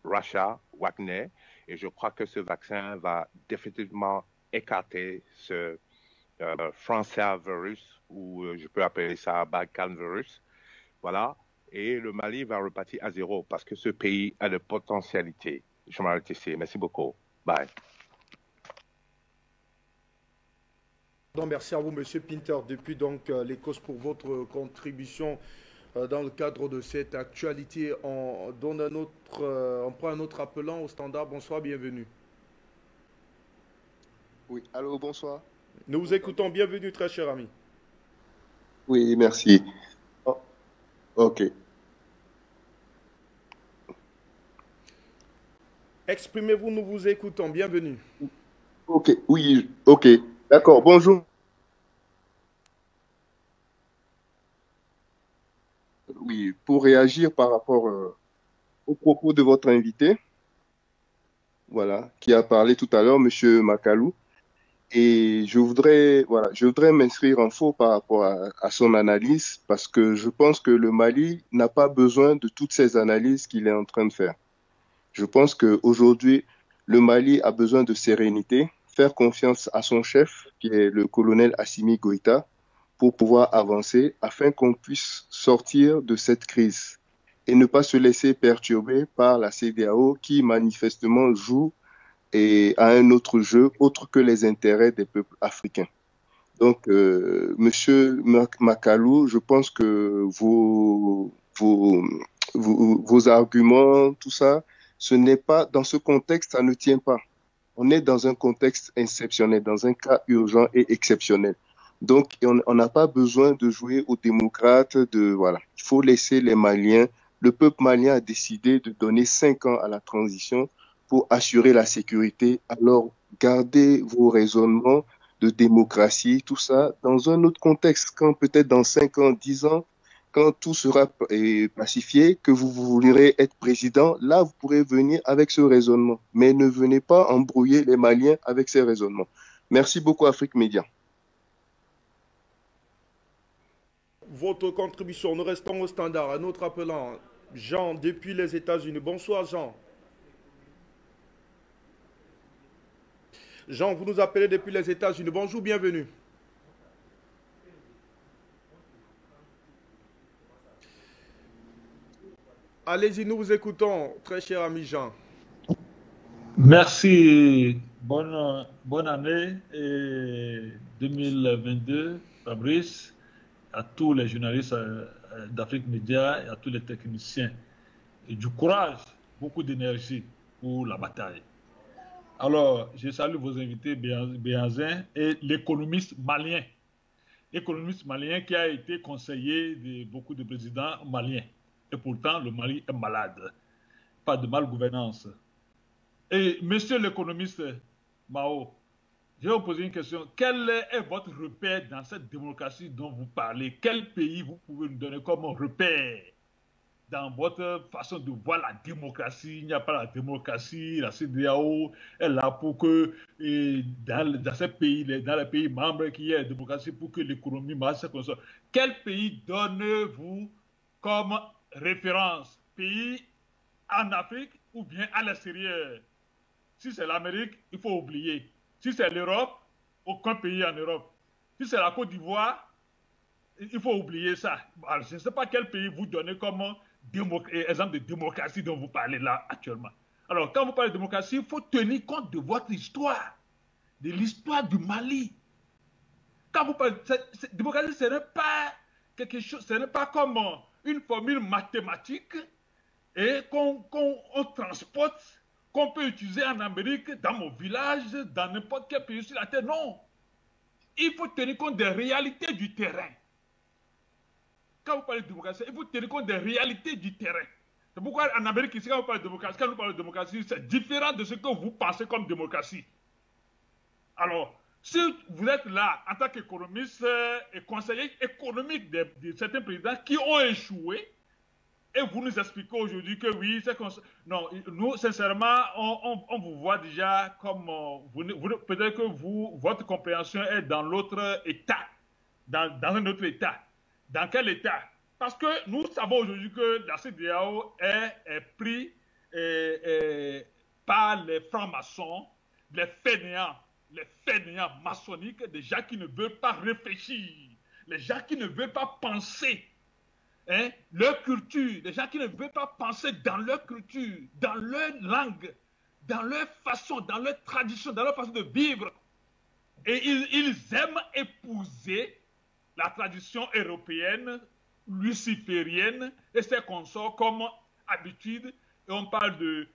Russia, Wagner, et je crois que ce vaccin va définitivement écarter ce français virus, ou je peux appeler ça Balkan virus. Voilà. Et le Mali va repartir à zéro parce que ce pays a de potentialités. Je m'arrête ici. Merci beaucoup. Bye. Merci à vous, M. Pinter, depuis donc l'Écosse pour votre contribution dans le cadre de cette actualité. On prend un autre appelant au standard. Bonsoir, bienvenue. Oui, allô, bonsoir. Nous vous écoutons. Bienvenue, très cher ami. Oui, merci. Oh, ok. Exprimez-vous, nous vous écoutons. Bienvenue. Ok, oui, ok. D'accord, bonjour. Oui, pour réagir par rapport aux propos de votre invité, voilà, qui a parlé tout à l'heure, Monsieur Makalou, et je voudrais m'inscrire en faux par rapport à son analyse, parce que je pense que le Mali n'a pas besoin de toutes ces analyses qu'il est en train de faire. Je pense qu'aujourd'hui, le Mali a besoin de sérénité, faire confiance à son chef, qui est le colonel Assimi Goïta, pour pouvoir avancer afin qu'on puisse sortir de cette crise et ne pas se laisser perturber par la CEDEAO qui manifestement joue à un autre jeu autre que les intérêts des peuples africains. Donc, Monsieur Makalou, je pense que vos arguments, tout ça, ce n'est pas dans ce contexte, ça ne tient pas. On est dans un contexte exceptionnel, dans un cas urgent et exceptionnel. Donc, on n'a pas besoin de jouer aux démocrates. Voilà. Il faut laisser les Maliens. Le peuple malien a décidé de donner 5 ans à la transition pour assurer la sécurité. Alors, gardez vos raisonnements de démocratie, tout ça, dans un autre contexte, quand peut-être dans 5 ans, 10 ans, quand tout sera pacifié, que vous voudrez être président, là, vous pourrez venir avec ce raisonnement. Mais ne venez pas embrouiller les Maliens avec ces raisonnements. Merci beaucoup, Afrique Média. Votre contribution, nous restons au standard. Un autre appelant, Jean, depuis les États-Unis. Bonsoir, Jean. Jean, vous nous appelez depuis les États-Unis. Bonjour, bienvenue. Allez-y, nous vous écoutons, très cher ami Jean. Merci. Bonne année 2022, Fabrice, à tous les journalistes d'Afrique Média et à tous les techniciens. Et du courage, beaucoup d'énergie pour la bataille. Alors, je salue vos invités, Béhanzin, et l'économiste malien. L'économiste malien qui a été conseiller de beaucoup de présidents maliens. Et pourtant, le Mali est malade. Pas de malgouvernance. Et monsieur l'économiste Mao, je vais vous poser une question. Quel est votre repère dans cette démocratie dont vous parlez? Quel pays vous pouvez nous donner comme repère dans votre façon de voir la démocratie? Il n'y a pas la démocratie, la CEDEAO est là pour que dans ces pays, dans les pays membres, qu'il y ait la démocratie pour que l'économie marche comme ça. Quel pays donnez-vous comme référence? Pays en Afrique ou bien à l'extérieur? Si c'est l'Amérique, il faut oublier. Si c'est l'Europe, aucun pays en Europe. Si c'est la Côte d'Ivoire, il faut oublier ça. Alors, je ne sais pas quel pays vous donnez comme exemple de démocratie dont vous parlez là actuellement. Alors, quand vous parlez de démocratie, il faut tenir compte de votre histoire, de l'histoire du Mali. Quand vous parlez de démocratie, ce n'est pas quelque chose, ce n'est pas comme une formule mathématique et qu'on transporte, qu'on peut utiliser en Amérique, dans mon village, dans n'importe quel pays sur la terre. Non. Il faut tenir compte des réalités du terrain. Quand vous parlez de démocratie, il faut tenir compte des réalités du terrain. C'est pourquoi en Amérique, ici, quand vous parlez de démocratie, quand vous parlez de démocratie, c'est différent de ce que vous pensez comme démocratie. Alors, si vous êtes là en tant qu'économiste et conseiller économique de certains présidents qui ont échoué, et vous nous expliquez aujourd'hui que oui, c'est comme ça. Non, nous, sincèrement, on vous voit déjà comme... peut-être que votre compréhension est dans l'autre état, dans un autre état. Dans quel état? Parce que nous savons aujourd'hui que la CEDEAO est pris par les francs-maçons, les fainéants maçonniques, des gens qui ne veulent pas réfléchir, les gens qui ne veulent pas penser. Hein, leur culture, les gens qui ne veulent pas penser dans leur culture, dans leur langue, dans leur façon, dans leur tradition, dans leur façon de vivre. Et ils aiment épouser la tradition européenne, luciférienne et ses consorts comme habitude. Et on parle de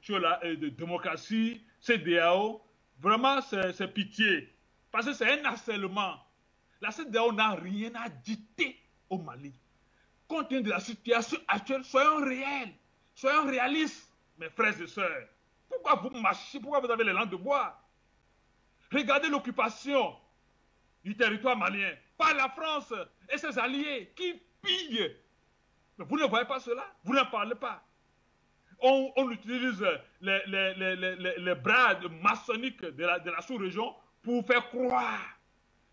démocratie, CEDEAO. Vraiment, c'est pitié. Parce que c'est un harcèlement. La CEDEAO n'a rien à dicter au Mali. Compte tenu de la situation actuelle, soyons réels, soyons réalistes, mes frères et sœurs. Pourquoi vous marchez, pourquoi vous avez les langues de bois? Regardez l'occupation du territoire malien par la France et ses alliés qui pillent. Mais vous ne voyez pas cela? Vous n'en parlez pas. On utilise les bras maçonniques de la sous-région pour faire croire.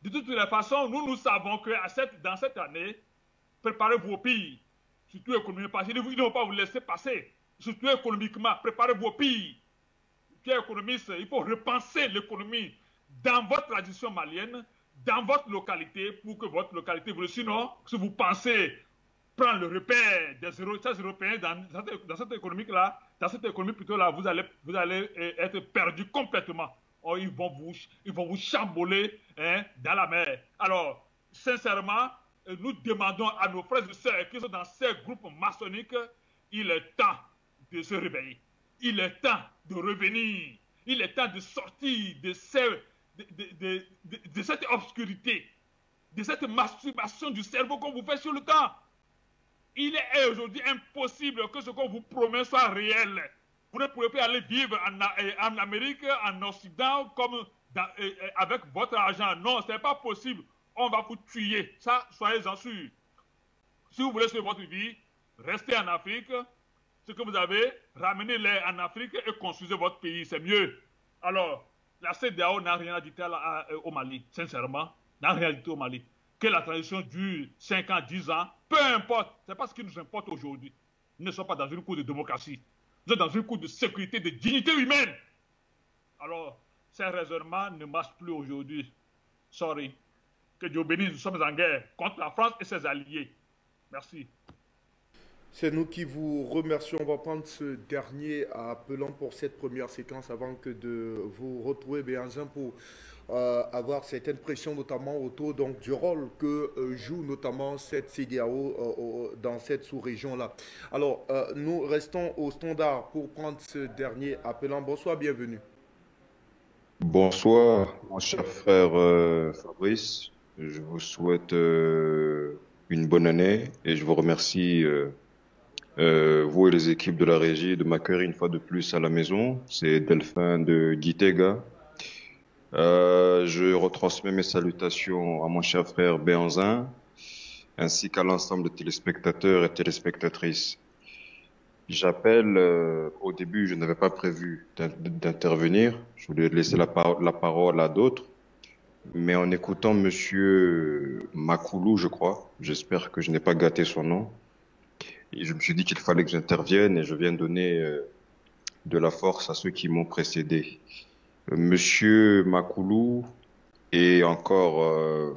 De toutes les façons, nous savons que dans cette année, préparez vos pays, surtout économiquement, parce qu'ils ne vont pas vous laisser passer, surtout économiquement, préparez vos pays. Tu es économiste, il faut repenser l'économie dans votre tradition malienne, dans votre localité, pour que votre localité vous... Sinon, si vous pensez prendre le repère des Européens dans cette économie-là, dans cette économie plutôt-là, vous allez être perdu complètement. Oh, ils vont vous chamboler dans la mer. Alors, sincèrement, nous demandons à nos frères et sœurs qui sont dans ces groupes maçonniques, il est temps de se réveiller. Il est temps de revenir. Il est temps de sortir de cette obscurité, de cette masturbation du cerveau qu'on vous fait sur le temps. Il est aujourd'hui impossible que ce qu'on vous promet soit réel. Vous ne pouvez pas aller vivre en Amérique, en Occident, avec votre argent. Non, ce n'est pas possible. On va vous tuer. Ça, soyez-en sûrs. Si vous voulez sauver votre vie, restez en Afrique. Ce que vous avez, ramenez-les en Afrique et construisez votre pays. C'est mieux. Alors, la CEDEAO n'a rien à dire au Mali, sincèrement. N'a rien à dire au Mali. Que la transition dure 5 ans, 10 ans, peu importe. Ce n'est pas ce qui nous importe aujourd'hui. Nous ne sommes pas dans une cour de démocratie. Nous sommes dans une cour de sécurité, de dignité humaine. Alors, ces raisonnements ne marchent plus aujourd'hui. Sorry. Que Dieu bénisse, nous sommes en guerre contre la France et ses alliés. Merci. C'est nous qui vous remercions. On va prendre ce dernier appelant pour cette première séquence avant que de vous retrouver, Béhanzin, pour avoir cette impression, notamment autour donc, du rôle que joue notamment cette CEDEAO dans cette sous-région-là. Alors, nous restons au standard pour prendre ce dernier appelant. Bonsoir, bienvenue. Bonsoir, mon cher frère Fabrice. Je vous souhaite une bonne année et je vous remercie, vous et les équipes de la régie, de m'accueillir une fois de plus à la maison. C'est Delphin de Gitega. Je retransmets mes salutations à mon cher frère Béhanzin, ainsi qu'à l'ensemble des téléspectateurs et téléspectatrices. J'appelle, au début, je n'avais pas prévu d'intervenir. Je voulais laisser la parole à d'autres. Mais en écoutant Monsieur Makoulou, je crois, j'espère que je n'ai pas gâté son nom, et je me suis dit qu'il fallait que j'intervienne et je viens donner de la force à ceux qui m'ont précédé. Monsieur Makoulou est encore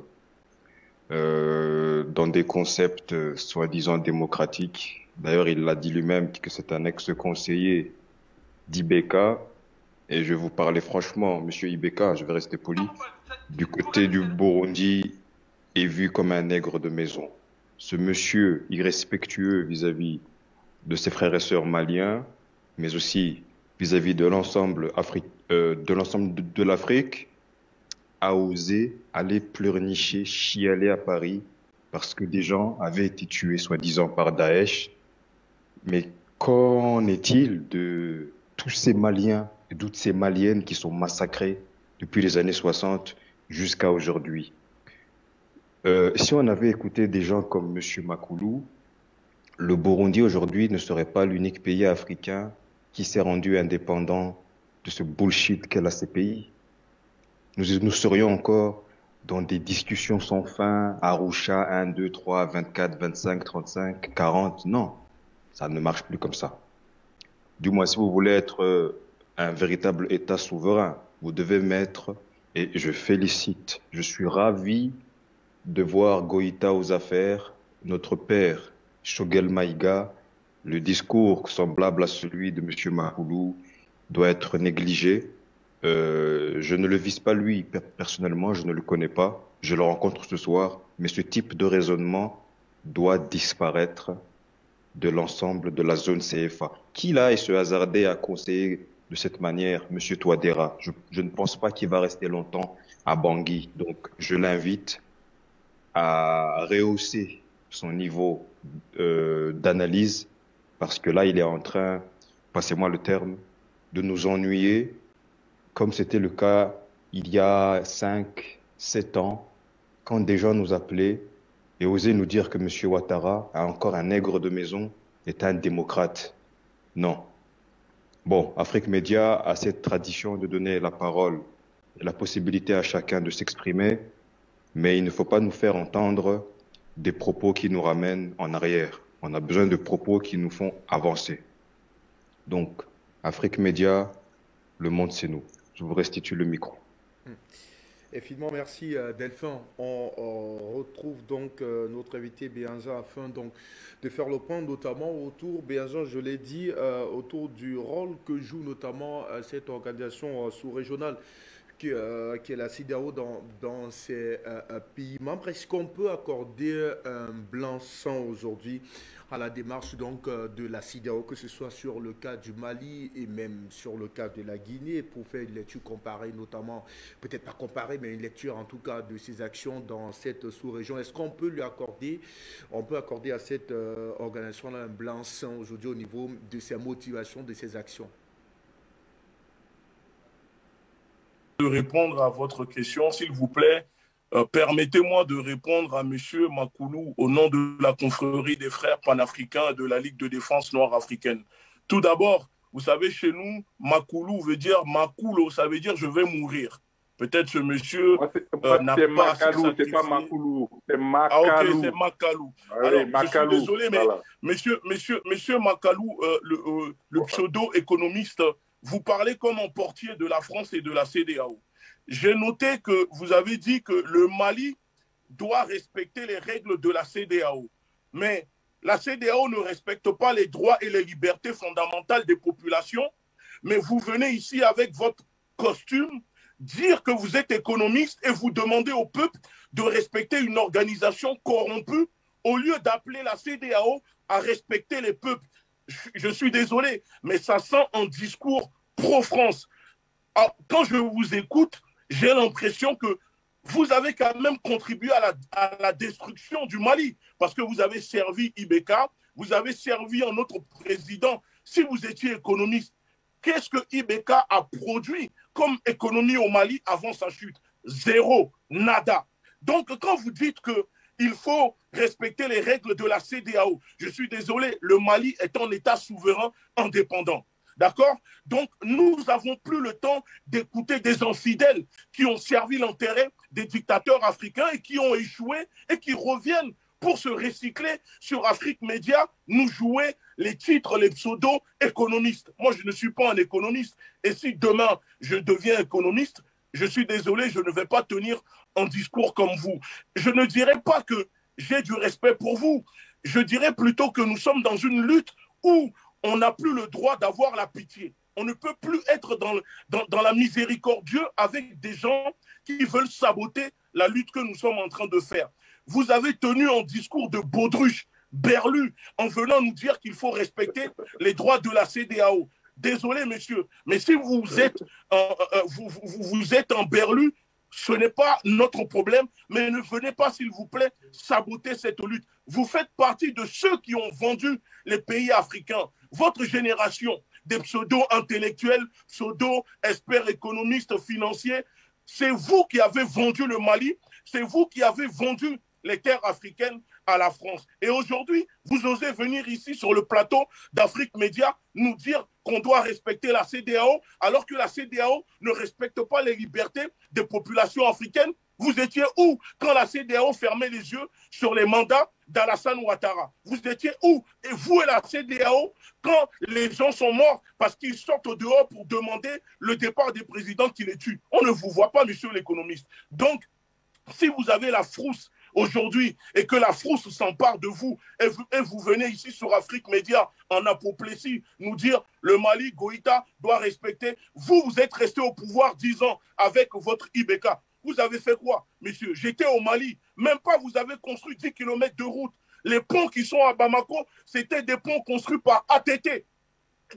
dans des concepts soi-disant démocratiques. D'ailleurs, il l'a dit lui-même que c'est un ex-conseiller d'Ibeka. Et je vais vous parler franchement, monsieur Ibeka, je vais rester poli. Du côté du Burundi, est vu comme un nègre de maison. Ce monsieur irrespectueux vis-à-vis de ses frères et sœurs maliens, mais aussi vis-à-vis de l'ensemble de l'Afrique, a osé aller pleurnicher, chialer à Paris parce que des gens avaient été tués soi-disant par Daesh. Mais qu'en est-il de tous ces Maliens et toutes ces Maliennes qui sont massacrés depuis les années 60 jusqu'à aujourd'hui? Si on avait écouté des gens comme monsieur Makoulou, le Burundi aujourd'hui ne serait pas l'unique pays africain qui s'est rendu indépendant de ce bullshit qu'est la CPI. Nous serions encore dans des discussions sans fin, Arusha 1, 2, 3, 24, 25, 35, 40. Non, ça ne marche plus comme ça. Du moins, si vous voulez être un véritable État souverain, vous devez mettre, et je félicite, je suis ravi de voir Goïta aux affaires, notre père, Shogel Maïga. Le discours semblable à celui de M. Makoulou doit être négligé. Je ne le vise pas lui, personnellement, je ne le connais pas, je le rencontre ce soir, mais ce type de raisonnement doit disparaître de l'ensemble de la zone CFA. Qui là est se hasarder à conseiller de cette manière, M. Touadéra? Je ne pense pas qu'il va rester longtemps à Bangui. Donc, je l'invite à rehausser son niveau d'analyse, parce que là, il est en train, passez-moi le terme, de nous ennuyer, comme c'était le cas il y a 5, 7 ans, quand des gens nous appelaient et osaient nous dire que M. Ouattara, encore un nègre de maison, est un démocrate. Non. Bon, Afrique Média a cette tradition de donner la parole et la possibilité à chacun de s'exprimer, mais il ne faut pas nous faire entendre des propos qui nous ramènent en arrière. On a besoin de propos qui nous font avancer. Donc, Afrique Média, le monde c'est nous. Je vous restitue le micro. Infiniment merci Delphin. On retrouve donc notre invité Béhanzin afin donc de faire le point notamment autour, Béhanzin, je l'ai dit, autour du rôle que joue notamment cette organisation sous-régionale qui est la CEDEAO dans ces pays membres. Est-ce qu'on peut accorder un blanc-seing aujourd'hui à la démarche donc de la CEDEAO, que ce soit sur le cas du Mali et même sur le cas de la Guinée, pour faire une lecture comparée, notamment, peut-être pas comparée, mais une lecture en tout cas de ses actions dans cette sous-région? Est-ce qu'on peut lui accorder, à cette organisation-là un blanc-seing aujourd'hui au niveau de ses motivations, de ses actions? de répondre à votre question, s'il vous plaît. Permettez-moi de répondre à M. Makoulou au nom de la confrérie des frères panafricains et de la Ligue de défense noire africaine. Tout d'abord, vous savez, chez nous, Makoulou veut dire Makoulo, ça veut dire je vais mourir. Peut-être ce monsieur n'a c'est pas Makalou, c'est pas Makoulou, c'est Makalou. Ah ok, c'est Makalou. Ah, alors, oui, Makalou. Je suis désolé, mais voilà. monsieur Makalou, le pseudo-économiste, vous parlez comme un portier de la France et de la CEDEAO. J'ai noté que vous avez dit que le Mali doit respecter les règles de la CEDEAO. Mais la CEDEAO ne respecte pas les droits et les libertés fondamentales des populations. Mais vous venez ici avec votre costume dire que vous êtes économiste et vous demandez au peuple de respecter une organisation corrompue au lieu d'appeler la CEDEAO à respecter les peuples. Je suis désolé, mais ça sent un discours pro-France. Quand je vous écoute, j'ai l'impression que vous avez quand même contribué à la destruction du Mali, parce que vous avez servi Ibeka, vous avez servi un autre président. Si vous étiez économiste, qu'est-ce que Ibeka a produit comme économie au Mali avant sa chute? Zéro, nada. Donc, quand vous dites qu'il faut respecter les règles de la CEDEAO, je suis désolé, le Mali est un État souverain indépendant. D'accord? Donc, nous n'avons plus le temps d'écouter des infidèles qui ont servi l'intérêt des dictateurs africains et qui ont échoué et qui reviennent pour se recycler sur Afrique Média, nous jouer les titres, les pseudo-économistes. Moi, je ne suis pas un économiste. Et si demain, je deviens économiste, je suis désolé, je ne vais pas tenir un discours comme vous. Je ne dirais pas que j'ai du respect pour vous. Je dirais plutôt que nous sommes dans une lutte où on n'a plus le droit d'avoir la pitié. On ne peut plus être dans la miséricordieux avec des gens qui veulent saboter la lutte que nous sommes en train de faire. Vous avez tenu un discours de baudruche, berlu, en venant nous dire qu'il faut respecter les droits de la CEDEAO. Désolé, monsieur, mais si vous êtes un berlu, ce n'est pas notre problème, mais ne venez pas, s'il vous plaît, saboter cette lutte. Vous faites partie de ceux qui ont vendu les pays africains. Votre génération, des pseudo-intellectuels, pseudo-experts économistes financiers, c'est vous qui avez vendu le Mali, c'est vous qui avez vendu les terres africaines à la France. Et aujourd'hui, vous osez venir ici sur le plateau d'Afrique Média nous dire qu'on doit respecter la CEDEAO alors que la CEDEAO ne respecte pas les libertés des populations africaines. Vous étiez où quand la CEDEAO fermait les yeux sur les mandats d'Alassane Ouattara? Vous étiez où? Et vous et la CEDEAO quand les gens sont morts parce qu'ils sortent au dehors pour demander le départ des présidents qui les tuent? On ne vous voit pas, monsieur l'économiste. Donc, si vous avez la frousse aujourd'hui et que la frousse s'empare de vous et vous venez ici sur Afrique Média en apoplésie nous dire le Mali, Goïta doit respecter, vous êtes resté au pouvoir 10 ans avec votre Ibeka. Vous avez fait quoi, monsieur? J'étais au Mali, même pas vous avez construit 10 km de route. Les ponts qui sont à Bamako, c'était des ponts construits par ATT.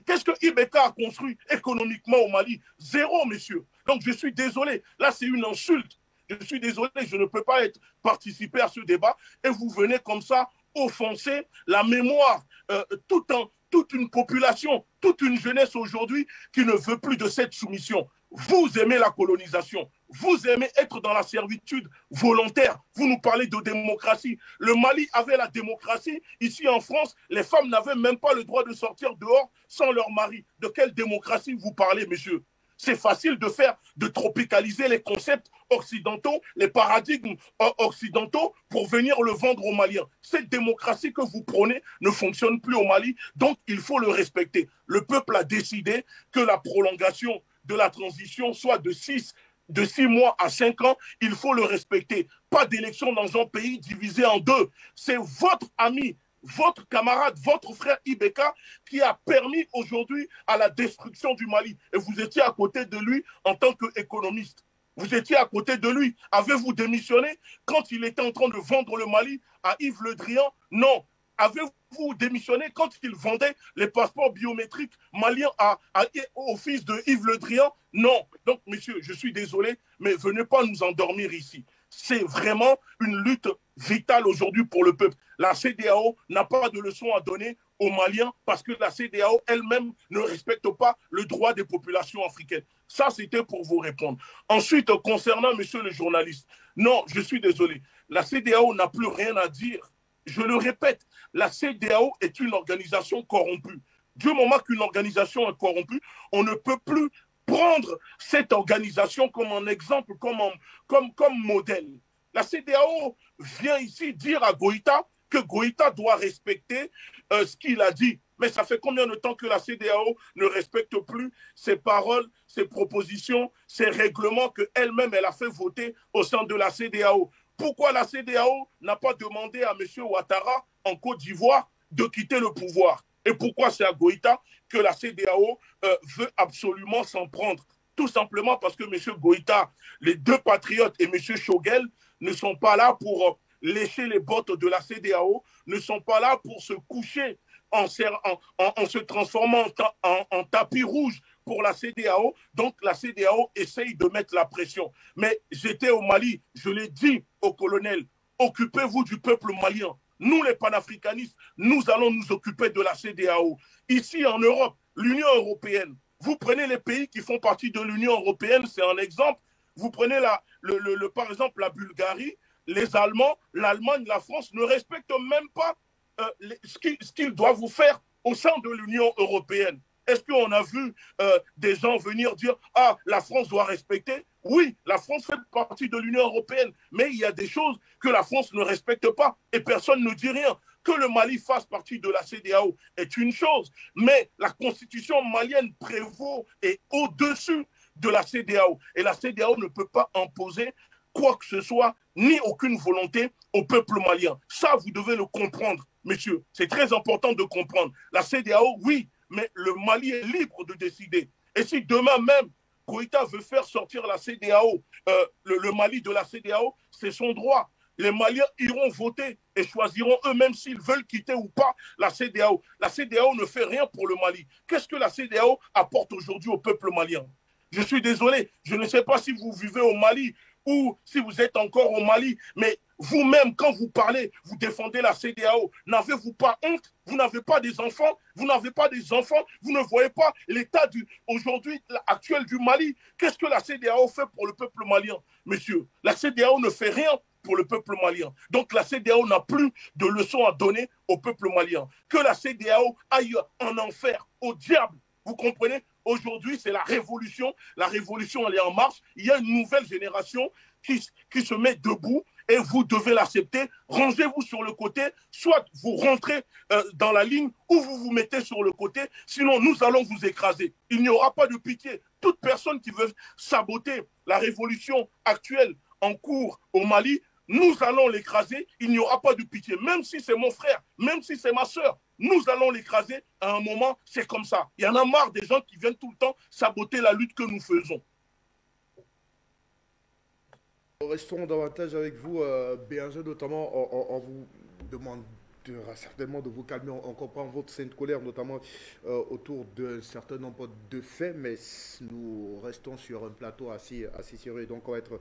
Qu'est-ce que Ibeka a construit économiquement au Mali? Zéro, monsieur. Donc je suis désolé, là c'est une insulte. Je suis désolé, je ne peux pas participer à ce débat et vous venez comme ça offenser la mémoire, toute une population, toute une jeunesse aujourd'hui qui ne veut plus de cette soumission. Vous aimez la colonisation, vous aimez être dans la servitude volontaire, vous nous parlez de démocratie. Le Mali avait la démocratie, ici en France, les femmes n'avaient même pas le droit de sortir dehors sans leur mari. De quelle démocratie vous parlez, monsieur? C'est facile de tropicaliser les concepts occidentaux, les paradigmes occidentaux pour venir le vendre aux Maliens. Cette démocratie que vous prônez ne fonctionne plus au Mali, donc il faut le respecter. Le peuple a décidé que la prolongation de la transition soit de 6 mois à 5 ans, il faut le respecter. Pas d'élection dans un pays divisé en deux. C'est votre ami, votre camarade, votre frère Ibeka qui a permis aujourd'hui à la destruction du Mali. Et vous étiez à côté de lui en tant qu'économiste. Vous étiez à côté de lui. Avez-vous démissionné quand il était en train de vendre le Mali à Yves Le Drian? Non. Avez-vous démissionné quand il vendait les passeports biométriques maliens au fils de Yves Le Drian? Non. Donc, monsieur, je suis désolé, mais venez pas nous endormir ici. C'est vraiment une lutte vitale aujourd'hui pour le peuple. La CEDEAO n'a pas de leçon à donner aux Maliens parce que la CEDEAO elle-même ne respecte pas le droit des populations africaines. Ça, c'était pour vous répondre. Ensuite, concernant monsieur le journaliste, non, je suis désolé, la CEDEAO n'a plus rien à dire. Je le répète, la CEDEAO est une organisation corrompue. Du moment qu'une organisation est corrompue, on ne peut plus prendre cette organisation comme un exemple, comme modèle. La CEDEAO vient ici dire à Goïta que Goïta doit respecter ce qu'il a dit. Mais ça fait combien de temps que la CEDEAO ne respecte plus ses paroles, ses propositions, ses règlements qu'elle-même elle a fait voter au sein de la CEDEAO? Pourquoi la CEDEAO n'a pas demandé à M. Ouattara en Côte d'Ivoire de quitter le pouvoir? Et pourquoi c'est à Goïta que la CEDEAO veut absolument s'en prendre? Tout simplement parce que M. Goïta, les deux patriotes et M. Choguel ne sont pas là pour lécher les bottes de la CEDEAO, ne sont pas là pour se coucher en se transformant en tapis rouge pour la CEDEAO. Donc la CEDEAO essaye de mettre la pression. Mais j'étais au Mali, je l'ai dit au colonel, occupez-vous du peuple malien. Nous, les panafricanistes, nous allons nous occuper de la CEDEAO. Ici, en Europe, l'Union européenne, vous prenez les pays qui font partie de l'Union européenne, c'est un exemple. Vous prenez par exemple la Bulgarie, les Allemands, l'Allemagne, la France ne respectent même pas ce qu'ils doivent vous faire au sein de l'Union européenne. Est-ce qu'on a vu des gens venir dire « Ah, la France doit respecter ». Oui, la France fait partie de l'Union européenne, mais il y a des choses que la France ne respecte pas et personne ne dit rien. Que le Mali fasse partie de la CEDEAO est une chose, mais la constitution malienne prévaut et au-dessus de la CEDEAO. Et la CEDEAO ne peut pas imposer quoi que ce soit, ni aucune volonté au peuple malien. Ça, vous devez le comprendre, messieurs. C'est très important de comprendre. La CEDEAO, oui, mais le Mali est libre de décider. Et si demain même, Goïta veut faire sortir la CEDEAO, le Mali de la CEDEAO, c'est son droit. Les Maliens iront voter et choisiront eux-mêmes s'ils veulent quitter ou pas la CEDEAO. La CEDEAO ne fait rien pour le Mali. Qu'est-ce que la CEDEAO apporte aujourd'hui au peuple malien? Je suis désolé, je ne sais pas si vous vivez au Mali ou si vous êtes encore au Mali, mais vous-même, quand vous parlez, vous défendez la CEDEAO. N'avez-vous pas honte? Vous n'avez pas des enfants? Vous n'avez pas des enfants? Vous ne voyez pas l'état aujourd'hui actuel du Mali? Qu'est-ce que la CEDEAO fait pour le peuple malien, monsieur? La CEDEAO ne fait rien pour le peuple malien. Donc la CEDEAO n'a plus de leçons à donner au peuple malien. Que la CEDEAO aille en enfer, au diable. Vous comprenez? Aujourd'hui, c'est la révolution. La révolution, elle est en marche. Il y a une nouvelle génération qui se met debout et vous devez l'accepter. Rangez-vous sur le côté, soit vous rentrez dans la ligne ou vous vous mettez sur le côté. Sinon, nous allons vous écraser. Il n'y aura pas de pitié. Toute personne qui veut saboter la révolution actuelle en cours au Mali, nous allons l'écraser. Il n'y aura pas de pitié. Même si c'est mon frère, même si c'est ma soeur, nous allons l'écraser à un moment, c'est comme ça. Il y en a marre des gens qui viennent tout le temps saboter la lutte que nous faisons. Restons davantage avec vous, Béanger, notamment, on vous demandera certainement de vous calmer. On comprend votre sainte colère, notamment autour d'un certain nombre de faits, mais nous restons sur un plateau assez sérieux, donc on va être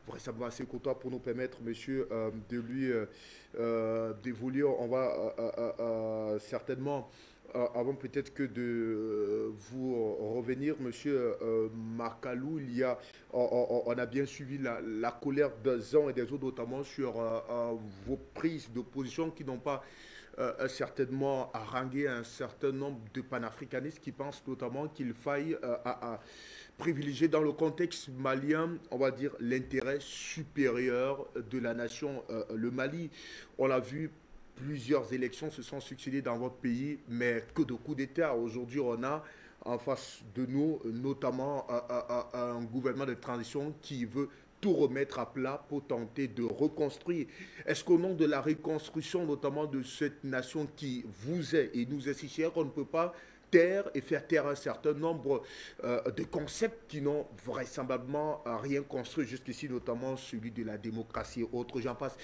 vraisemblablement assez courtois pour nous permettre, monsieur, de lui d'évoluer. On va certainement, avant peut-être que de vous revenir, monsieur Makalou, on a bien suivi la colère des uns et des autres, notamment sur vos prises de position qui n'ont pas certainement harangué un certain nombre de panafricanistes qui pensent notamment qu'il faille privilégier dans le contexte malien, on va dire, l'intérêt supérieur de la nation. Le Mali, on l'a vu, plusieurs élections se sont succédées dans votre pays, mais que de coups d'État. Aujourd'hui, on a en face de nous, notamment un gouvernement de transition qui veut tout remettre à plat pour tenter de reconstruire. Est-ce qu'au nom de la reconstruction, notamment de cette nation qui vous est et nous est si chère, on ne peut pas taire et faire taire un certain nombre de concepts qui n'ont vraisemblablement rien construit jusqu'ici, notamment celui de la démocratie et autres, j'en passe.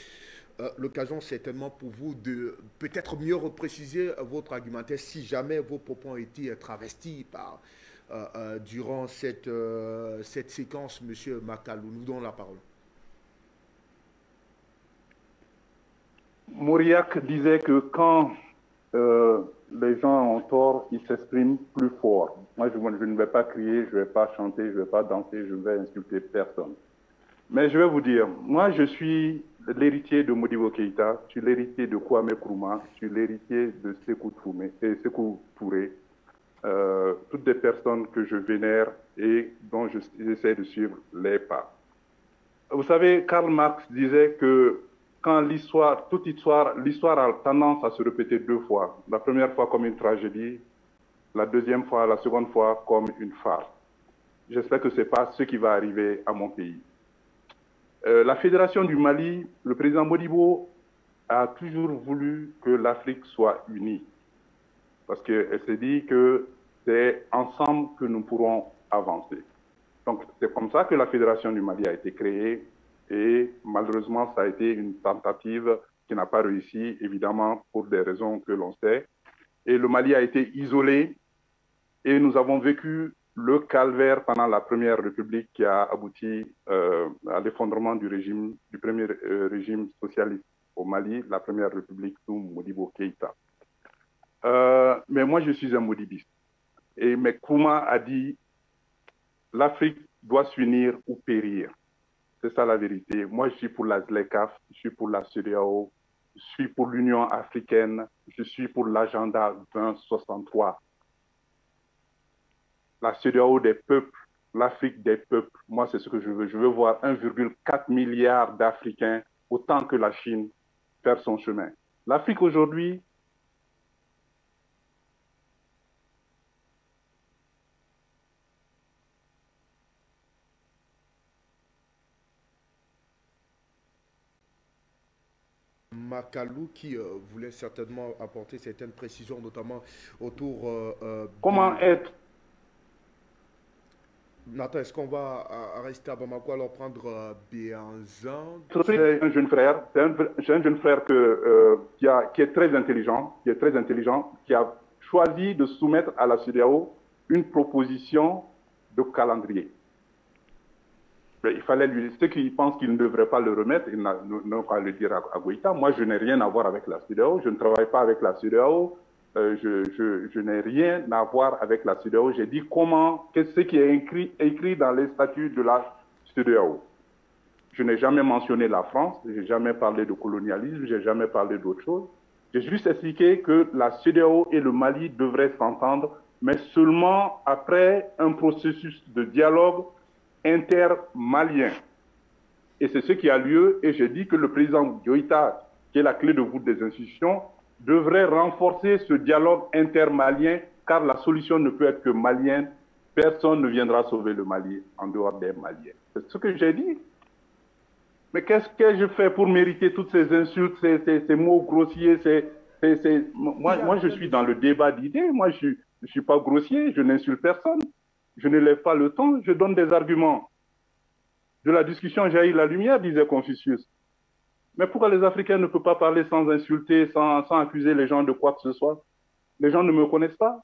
L'occasion certainement pour vous de peut-être mieux repréciser votre argumentaire si jamais vos propos ont été travestis par, durant cette séquence, monsieur Makalou. Nous donnons la parole. Mauriac disait que quand les gens ont tort, ils s'expriment plus fort. Moi, je ne vais pas crier, je ne vais pas chanter, je ne vais pas danser, je ne vais insulter personne. Mais je vais vous dire, moi, je suis l'héritier de Modibo Keïta, je suis l'héritier de Kwame Nkrumah, je suis l'héritier de Sékou Touré, toutes des personnes que je vénère et dont j'essaie de suivre les pas. Vous savez, Karl Marx disait que quand l'histoire a tendance à se répéter deux fois. La première fois comme une tragédie, la seconde fois comme une farce. J'espère que ce n'est pas ce qui va arriver à mon pays. La Fédération du Mali, le président Modibo a toujours voulu que l'Afrique soit unie. Parce qu'elle s'est dit que c'est ensemble que nous pourrons avancer. Donc c'est comme ça que la Fédération du Mali a été créée. Et malheureusement, ça a été une tentative qui n'a pas réussi, évidemment, pour des raisons que l'on sait. Et le Mali a été isolé et nous avons vécu le calvaire pendant la Première République qui a abouti à l'effondrement du premier régime socialiste au Mali, la Première République sous Modibo Keïta. Mais moi, je suis un modibiste. Et Nkrumah a dit « l'Afrique doit s'unir ou périr ». C'est ça la vérité. Moi, je suis pour la ZLECAf, je suis pour la CEDEAO, je suis pour l'Union africaine, je suis pour l'agenda 2063. La CEDEAO des peuples, l'Afrique des peuples. Moi, c'est ce que je veux. Je veux voir 1,4 milliard d'Africains, autant que la Chine, faire son chemin. L'Afrique aujourd'hui, Makalou qui voulait certainement apporter certaines précisions, notamment autour comment être. Nathan, est-ce qu'on va rester à Bamako alors prendre Bianzan? C'est un jeune frère, qui est très intelligent, qui a choisi de soumettre à la CEDEAO une proposition de calendrier. Mais il fallait lui, ceux qui pensent qu'il ne devrait pas le remettre, ils n'ont qu'à le dire à Goïta. Moi, je n'ai rien à voir avec la CEDEAO, je ne travaille pas avec la CEDEAO, je n'ai rien à voir avec la CEDEAO. J'ai dit ce qui est écrit dans les statuts de la CEDEAO. Je n'ai jamais mentionné la France, je n'ai jamais parlé de colonialisme, je n'ai jamais parlé d'autre chose. J'ai juste expliqué que la CEDEAO et le Mali devraient s'entendre, mais seulement après un processus de dialogue intermalien. Et c'est ce qui a lieu, et j'ai dit que le président Goïta, qui est la clé de voûte des institutions, devrait renforcer ce dialogue intermalien, car la solution ne peut être que malienne. Personne ne viendra sauver le Mali en dehors des Maliens. C'est ce que j'ai dit. Mais qu'est-ce que je fais pour mériter toutes ces insultes, ces mots grossiers, Moi, je suis dans le débat d'idées. Moi, je ne suis pas grossier, je n'insulte personne. Je ne lève pas le ton, je donne des arguments. De la discussion jaillit la lumière, disait Confucius. Mais pourquoi les Africains ne peuvent pas parler sans insulter, sans accuser les gens de quoi que ce soit? Les gens ne me connaissent pas.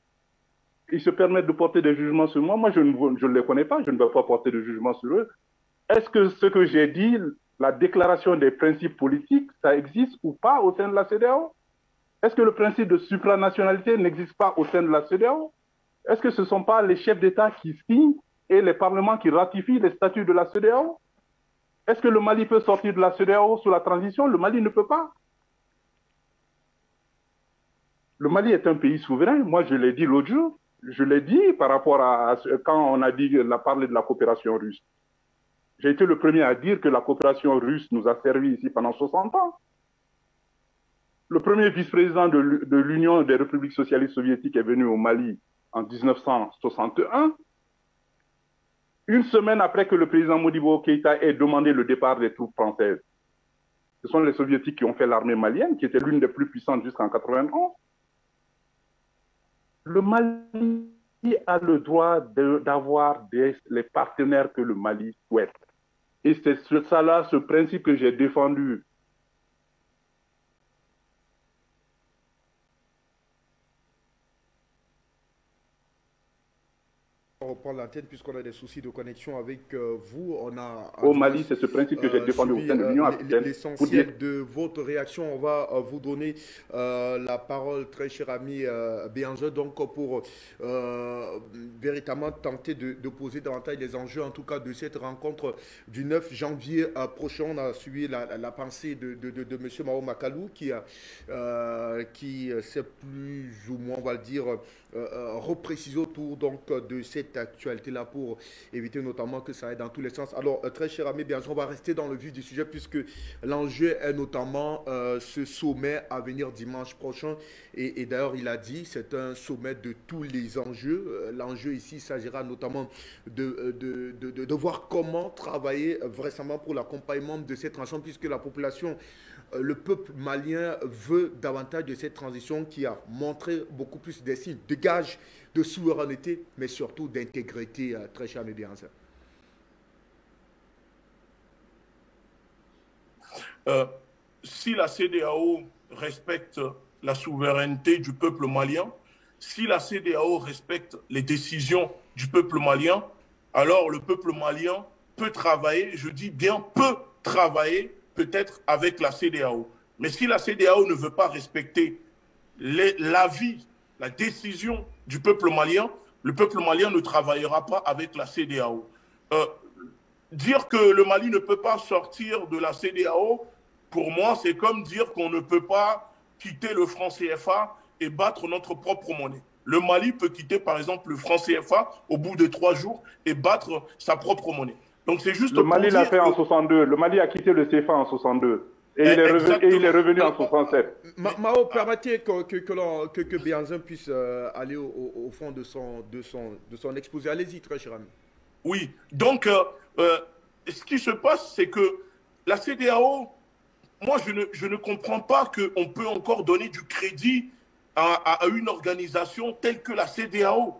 Ils se permettent de porter des jugements sur moi. Moi, je ne les connais pas, je ne vais pas porter de jugement sur eux. Est-ce que ce que j'ai dit, la déclaration des principes politiques, ça existe ou pas au sein de la CEDEAO? Est-ce que le principe de supranationalité n'existe pas au sein de la CEDEAO? Est-ce que ce ne sont pas les chefs d'État qui signent et les parlements qui ratifient les statuts de la CEDEAO? Est-ce que le Mali peut sortir de la CEDEAO sous la transition? Le Mali ne peut pas. Le Mali est un pays souverain. Moi, je l'ai dit l'autre jour. Je l'ai dit par rapport à quand on a parlé de la coopération russe. J'ai été le premier à dire que la coopération russe nous a servi ici pendant 60 ans. Le premier vice-président de l'Union des républiques socialistes soviétiques est venu au Mali en 1961, une semaine après que le président Modibo Keïta ait demandé le départ des troupes françaises. Ce sont les soviétiques qui ont fait l'armée malienne, qui était l'une des plus puissantes jusqu'en 91. Le Mali a le droit d'avoir les partenaires que le Mali souhaite. Et c'est ce principe que j'ai défendu. reprendre l'antenne puisqu'on a des soucis de connexion avec vous. On a au Mali, c'est ce principe que j'ai défendu au sein de l'Union africaine. L'essentiel de votre réaction, on va vous donner la parole, très cher ami Béanzin, donc pour véritablement tenter de poser davantage les enjeux, en tout cas de cette rencontre du 9 janvier prochain. On a suivi la pensée de M. Mao Makalou qui s'est plus ou moins, on va le dire, repréciser autour donc de cette actualité-là pour éviter notamment que ça aille dans tous les sens. Alors, très cher ami, bien sûr, on va rester dans le vif du sujet puisque l'enjeu est notamment ce sommet à venir dimanche prochain. Et d'ailleurs, il a dit, c'est un sommet de tous les enjeux. L'enjeu ici, il s'agira notamment de voir comment travailler vraisemblablement pour l'accompagnement de cette transition puisque la population, le peuple malien veut davantage de cette transition qui a montré beaucoup plus des signes de gage de souveraineté, mais surtout d'intégrité, très cher Béanzin. Si la CEDEAO respecte la souveraineté du peuple malien, si la CEDEAO respecte les décisions du peuple malien, alors le peuple malien peut travailler, je dis bien peut travailler, peut-être avec la CEDEAO. Mais si la CEDEAO ne veut pas respecter l'avis, la décision du peuple malien, le peuple malien ne travaillera pas avec la CEDEAO. Dire que le Mali ne peut pas sortir de la CEDEAO, pour moi, c'est comme dire qu'on ne peut pas quitter le franc CFA et battre notre propre monnaie. Le Mali peut quitter, par exemple, le franc CFA au bout de 3 jours et battre sa propre monnaie. Donc c'est juste. Le Mali l'a fait en 62. Le Mali a quitté le CFA en 62. Et il est revenu en 67. Mao, permettez que Béanzin puisse aller au fond de son exposé. Allez-y, très cher ami. Oui, donc ce qui se passe, c'est que la CEDEAO, moi je ne comprends pas qu'on peut encore donner du crédit à une organisation telle que la CEDEAO.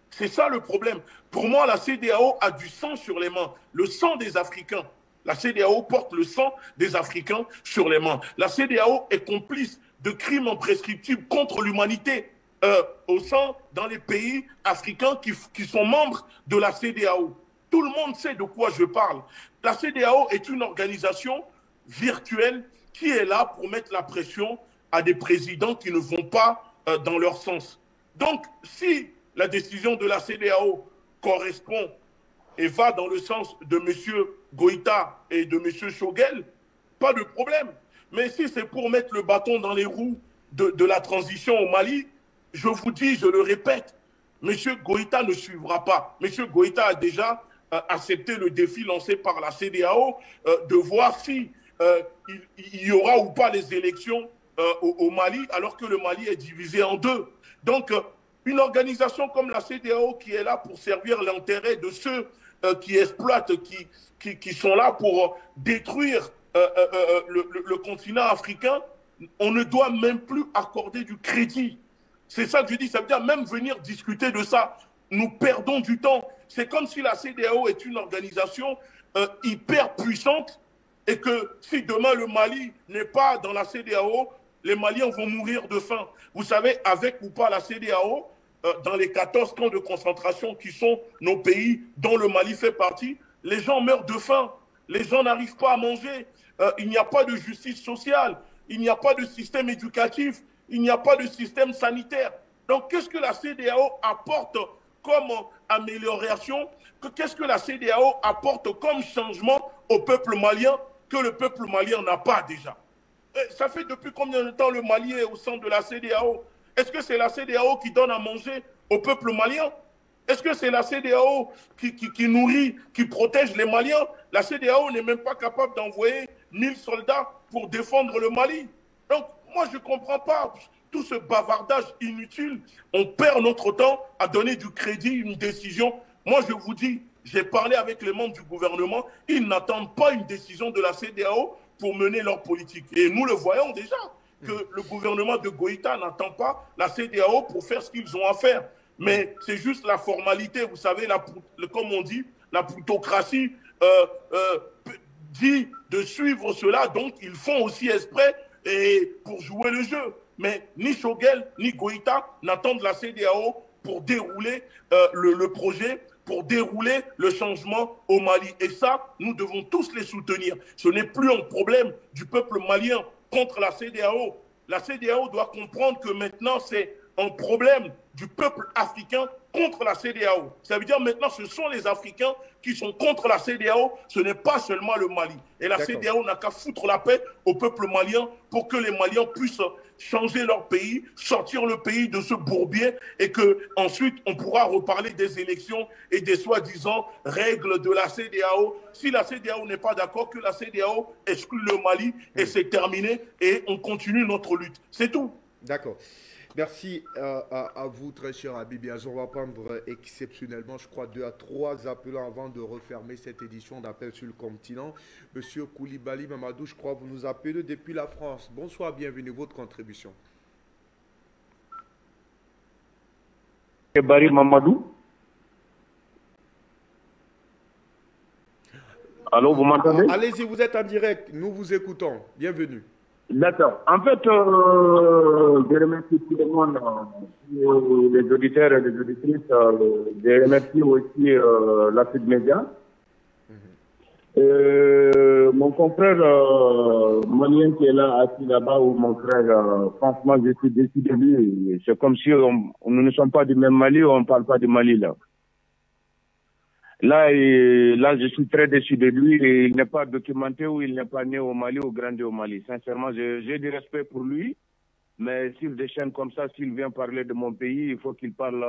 C'est ça le problème. Pour moi, la CEDEAO a du sang sur les mains, le sang des Africains. La CEDEAO porte le sang des Africains sur les mains. La CEDEAO est complice de crimes imprescriptibles contre l'humanité dans les pays africains qui sont membres de la CEDEAO. Tout le monde sait de quoi je parle. La CEDEAO est une organisation virtuelle qui est là pour mettre la pression à des présidents qui ne vont pas dans leur sens. Donc, si la décision de la CEDEAO correspond et va dans le sens de M. Goïta et de M. Choguel, pas de problème. Mais si c'est pour mettre le bâton dans les roues de la transition au Mali, je vous dis, je le répète, M. Goïta ne suivra pas. M. Goïta a déjà accepté le défi lancé par la CEDEAO de voir si il y aura ou pas les élections au Mali, alors que le Mali est divisé en deux. Donc, une organisation comme la CEDEAO qui est là pour servir l'intérêt de ceux qui exploitent, qui sont là pour détruire le continent africain, on ne doit même plus accorder du crédit. C'est ça que je dis, ça veut dire même venir discuter de ça, nous perdons du temps. C'est comme si la CEDEAO est une organisation hyper puissante et que si demain le Mali n'est pas dans la CEDEAO, les Maliens vont mourir de faim. Vous savez, avec ou pas la CEDEAO, dans les 14 camps de concentration qui sont nos pays, dont le Mali fait partie, les gens meurent de faim. Les gens n'arrivent pas à manger. Il n'y a pas de justice sociale. Il n'y a pas de système éducatif. Il n'y a pas de système sanitaire. Donc, qu'est-ce que la CEDEAO apporte comme amélioration? Qu'est-ce que la CEDEAO apporte comme changement au peuple malien que le peuple malien n'a pas déjà? Ça fait depuis combien de temps le Mali est au sein de la CEDEAO? Est-ce que c'est la CEDEAO qui donne à manger au peuple malien? Est-ce que c'est la CEDEAO qui nourrit, qui protège les Maliens? La CEDEAO n'est même pas capable d'envoyer 1000 soldats pour défendre le Mali. Donc, moi, je ne comprends pas tout ce bavardage inutile. On perd notre temps à donner du crédit, une décision. Moi, je vous dis, j'ai parlé avec les membres du gouvernement. Ils n'attendent pas une décision de la CEDEAO pour mener leur politique. Et nous le voyons déjà, que le gouvernement de Goïta n'attend pas la CEDEAO pour faire ce qu'ils ont à faire. Mais c'est juste la formalité, vous savez, comme on dit, la plutocratie dit de suivre cela, donc ils font aussi exprès et pour jouer le jeu. Mais ni Choguel ni Goïta n'attendent la CEDEAO pour dérouler le projet, pour dérouler le changement au Mali. Et ça, nous devons tous les soutenir. Ce n'est plus un problème du peuple malien contre la CEDEAO. La CEDEAO doit comprendre que maintenant, c'est un problème du peuple africain contre la CEDEAO. Ça veut dire maintenant, ce sont les Africains qui sont contre la CEDEAO, ce n'est pas seulement le Mali. Et la CEDEAO n'a qu'à foutre la paix au peuple malien pour que les Maliens puissent changer leur pays, sortir le pays de ce bourbier et qu'ensuite on pourra reparler des élections et des soi-disant règles de la CEDEAO. Si la CEDEAO n'est pas d'accord, que la CEDEAO exclue le Mali et c'est terminé et on continue notre lutte. C'est tout. D'accord. Merci à vous, très cher Habib. On va prendre exceptionnellement, je crois, 2 à 3 appelants avant de refermer cette édition d'Appel sur le continent. Monsieur Koulibaly Mamadou, je crois que vous nous appelez depuis la France. Bonsoir, bienvenue, votre contribution. Koulibaly Mamadou. Allô, vous m'entendez? Allez-y, vous êtes en direct, nous vous écoutons. Bienvenue. D'accord. En fait, je remercie tout le monde, les auditeurs et les auditrices. Je remercie aussi l'Afrique Média. Mon frère malien qui est là, assis là-bas, ou mon frère, franchement, je suis déçu de lui. C'est comme si nous ne sommes pas du même Mali, on ne parle pas du Mali là. Là, je suis très déçu de lui. Il n'est pas documenté ou il n'est pas né au Mali ou grandi au Mali. Sincèrement, j'ai du respect pour lui. Mais s'il déchaîne comme ça, s'il vient parler de mon pays, il faut qu'il parle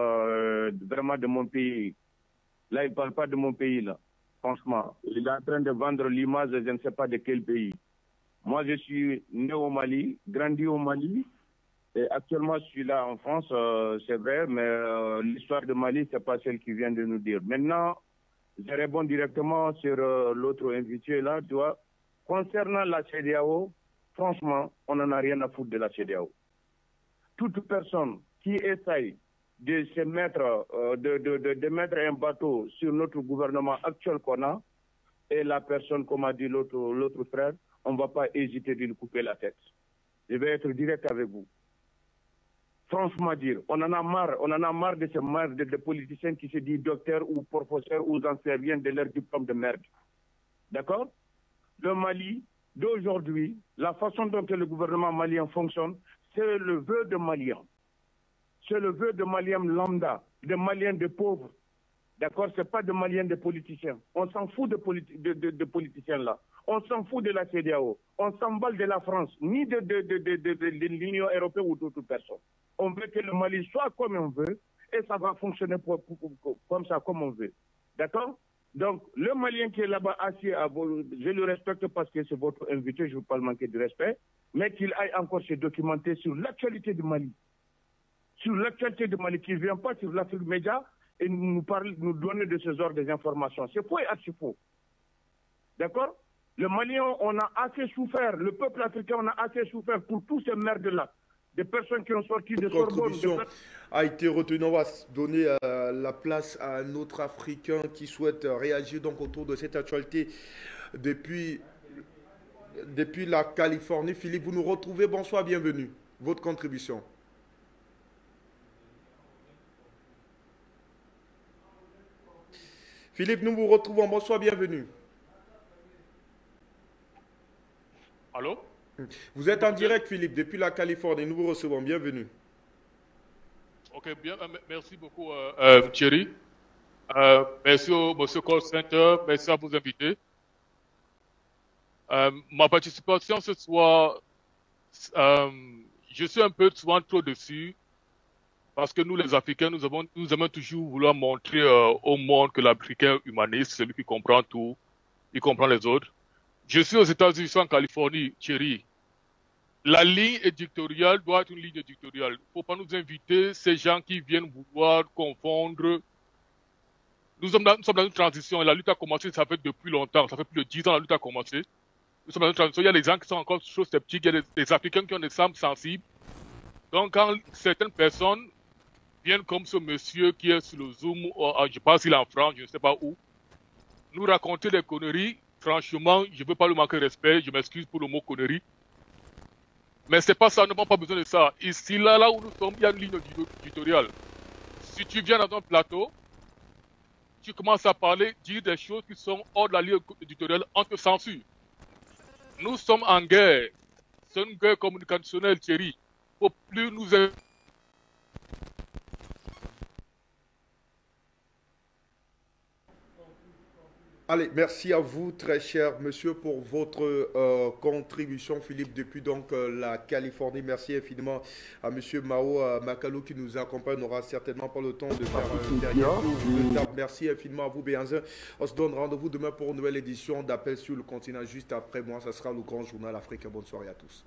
vraiment de mon pays. Là, il ne parle pas de mon pays, là. Franchement, il est en train de vendre l'image de je ne sais pas de quel pays. Moi, je suis né au Mali, grandi au Mali. Et actuellement, je suis là en France, c'est vrai, mais l'histoire de Mali, ce n'est pas celle qui vient de nous dire. Maintenant, je réponds directement sur l'autre invité là, tu vois. Concernant la CEDEAO, franchement, on n'en a rien à foutre de la CEDEAO. Toute personne qui essaye de se mettre, de mettre un bateau sur notre gouvernement actuel qu'on a, et la personne, comme a dit l'autre frère, on ne va pas hésiter de lui couper la tête. Je vais être direct avec vous. Franchement dire, on en a marre de ces marres de politiciens qui se disent docteurs ou professeurs ou j'en sais rien de leur diplôme de merde. D'accord? Le Mali d'aujourd'hui, la façon dont le gouvernement malien fonctionne, c'est le vœu de Maliens. C'est le vœu de Maliens lambda, de Maliens de pauvres. D'accord? Ce n'est pas de Maliens de politiciens. On s'en fout de politiciens là. On s'en fout de la CEDEAO. On s'emballe de la France, ni de l'Union européenne ou d'autres personnes. On veut que le Mali soit comme on veut et ça va fonctionner comme ça, comme on veut. D'accord? Donc, le Malien qui est là-bas assis, je le respecte parce que c'est votre invité, je ne veux pas le manquer de respect, mais qu'il aille encore se documenter sur l'actualité du Mali. Sur l'actualité du Mali, qu'il ne vient pas sur l'Afrique Média et nous donner de ce genre des informations. C'est faux et archi faux. D'accord? Le Malien, on a assez souffert, le peuple africain, on a assez souffert pour tous ces merdes-là. Des personnes qui ont sorti de Sorbonne. A été retenue. On va donner la place à un autre Africain qui souhaite réagir donc autour de cette actualité depuis la Californie. Philippe, vous nous retrouvez. Bonsoir, bienvenue. Votre contribution. Philippe, nous vous retrouvons. Bonsoir, bienvenue. Allô? Vous êtes en direct, Philippe, depuis la Californie. Nous vous recevons. Bienvenue. Ok, bien. Merci beaucoup, Thierry. Merci au Monsieur Call Center. Merci à vos invités. Ma participation ce soir, je suis un peu souvent trop dessus parce que nous, les Africains, nous aimons toujours vouloir montrer au monde que l'Africain humaniste, celui qui comprend tout, il comprend les autres. Je suis aux États-Unis, je suis en Californie, Thierry. La ligne éditoriale doit être une ligne éditoriale. Il ne faut pas nous inviter ces gens qui viennent vouloir confondre. Nous sommes dans une transition et la lutte a commencé, ça fait depuis longtemps, ça fait plus de 10 ans que la lutte a commencé. Nous sommes dans une transition, il y a des gens qui sont encore trop sceptiques, il y a des Africains qui ont des âmes sensibles. Donc quand certaines personnes viennent comme ce monsieur qui est sur le Zoom, je pense qu'il est en France, je ne sais pas où, nous raconter des conneries, franchement, je ne veux pas lui manquer de respect, je m'excuse pour le mot connerie. Mais c'est pas ça, nous n'avons pas besoin de ça. Ici, là où nous sommes, il y a une ligne éditoriale. Si tu viens dans un plateau, tu commences à parler, dire des choses qui sont hors de la ligne éditoriale, on te censure. Nous sommes en guerre. C'est une guerre communicationnelle, Thierry. Il ne faut plus nous... Allez, merci à vous, très cher monsieur, pour votre contribution. Philippe, depuis donc la Californie, merci infiniment à monsieur Mao Makalu qui nous accompagne. On n'aura certainement pas le temps de faire un dernier tour de table. Merci infiniment à vous, Béanzin. On se donne rendez-vous demain pour une nouvelle édition d'Appel sur le continent. Juste après moi, ça sera le grand journal africain. Bonne soirée à tous.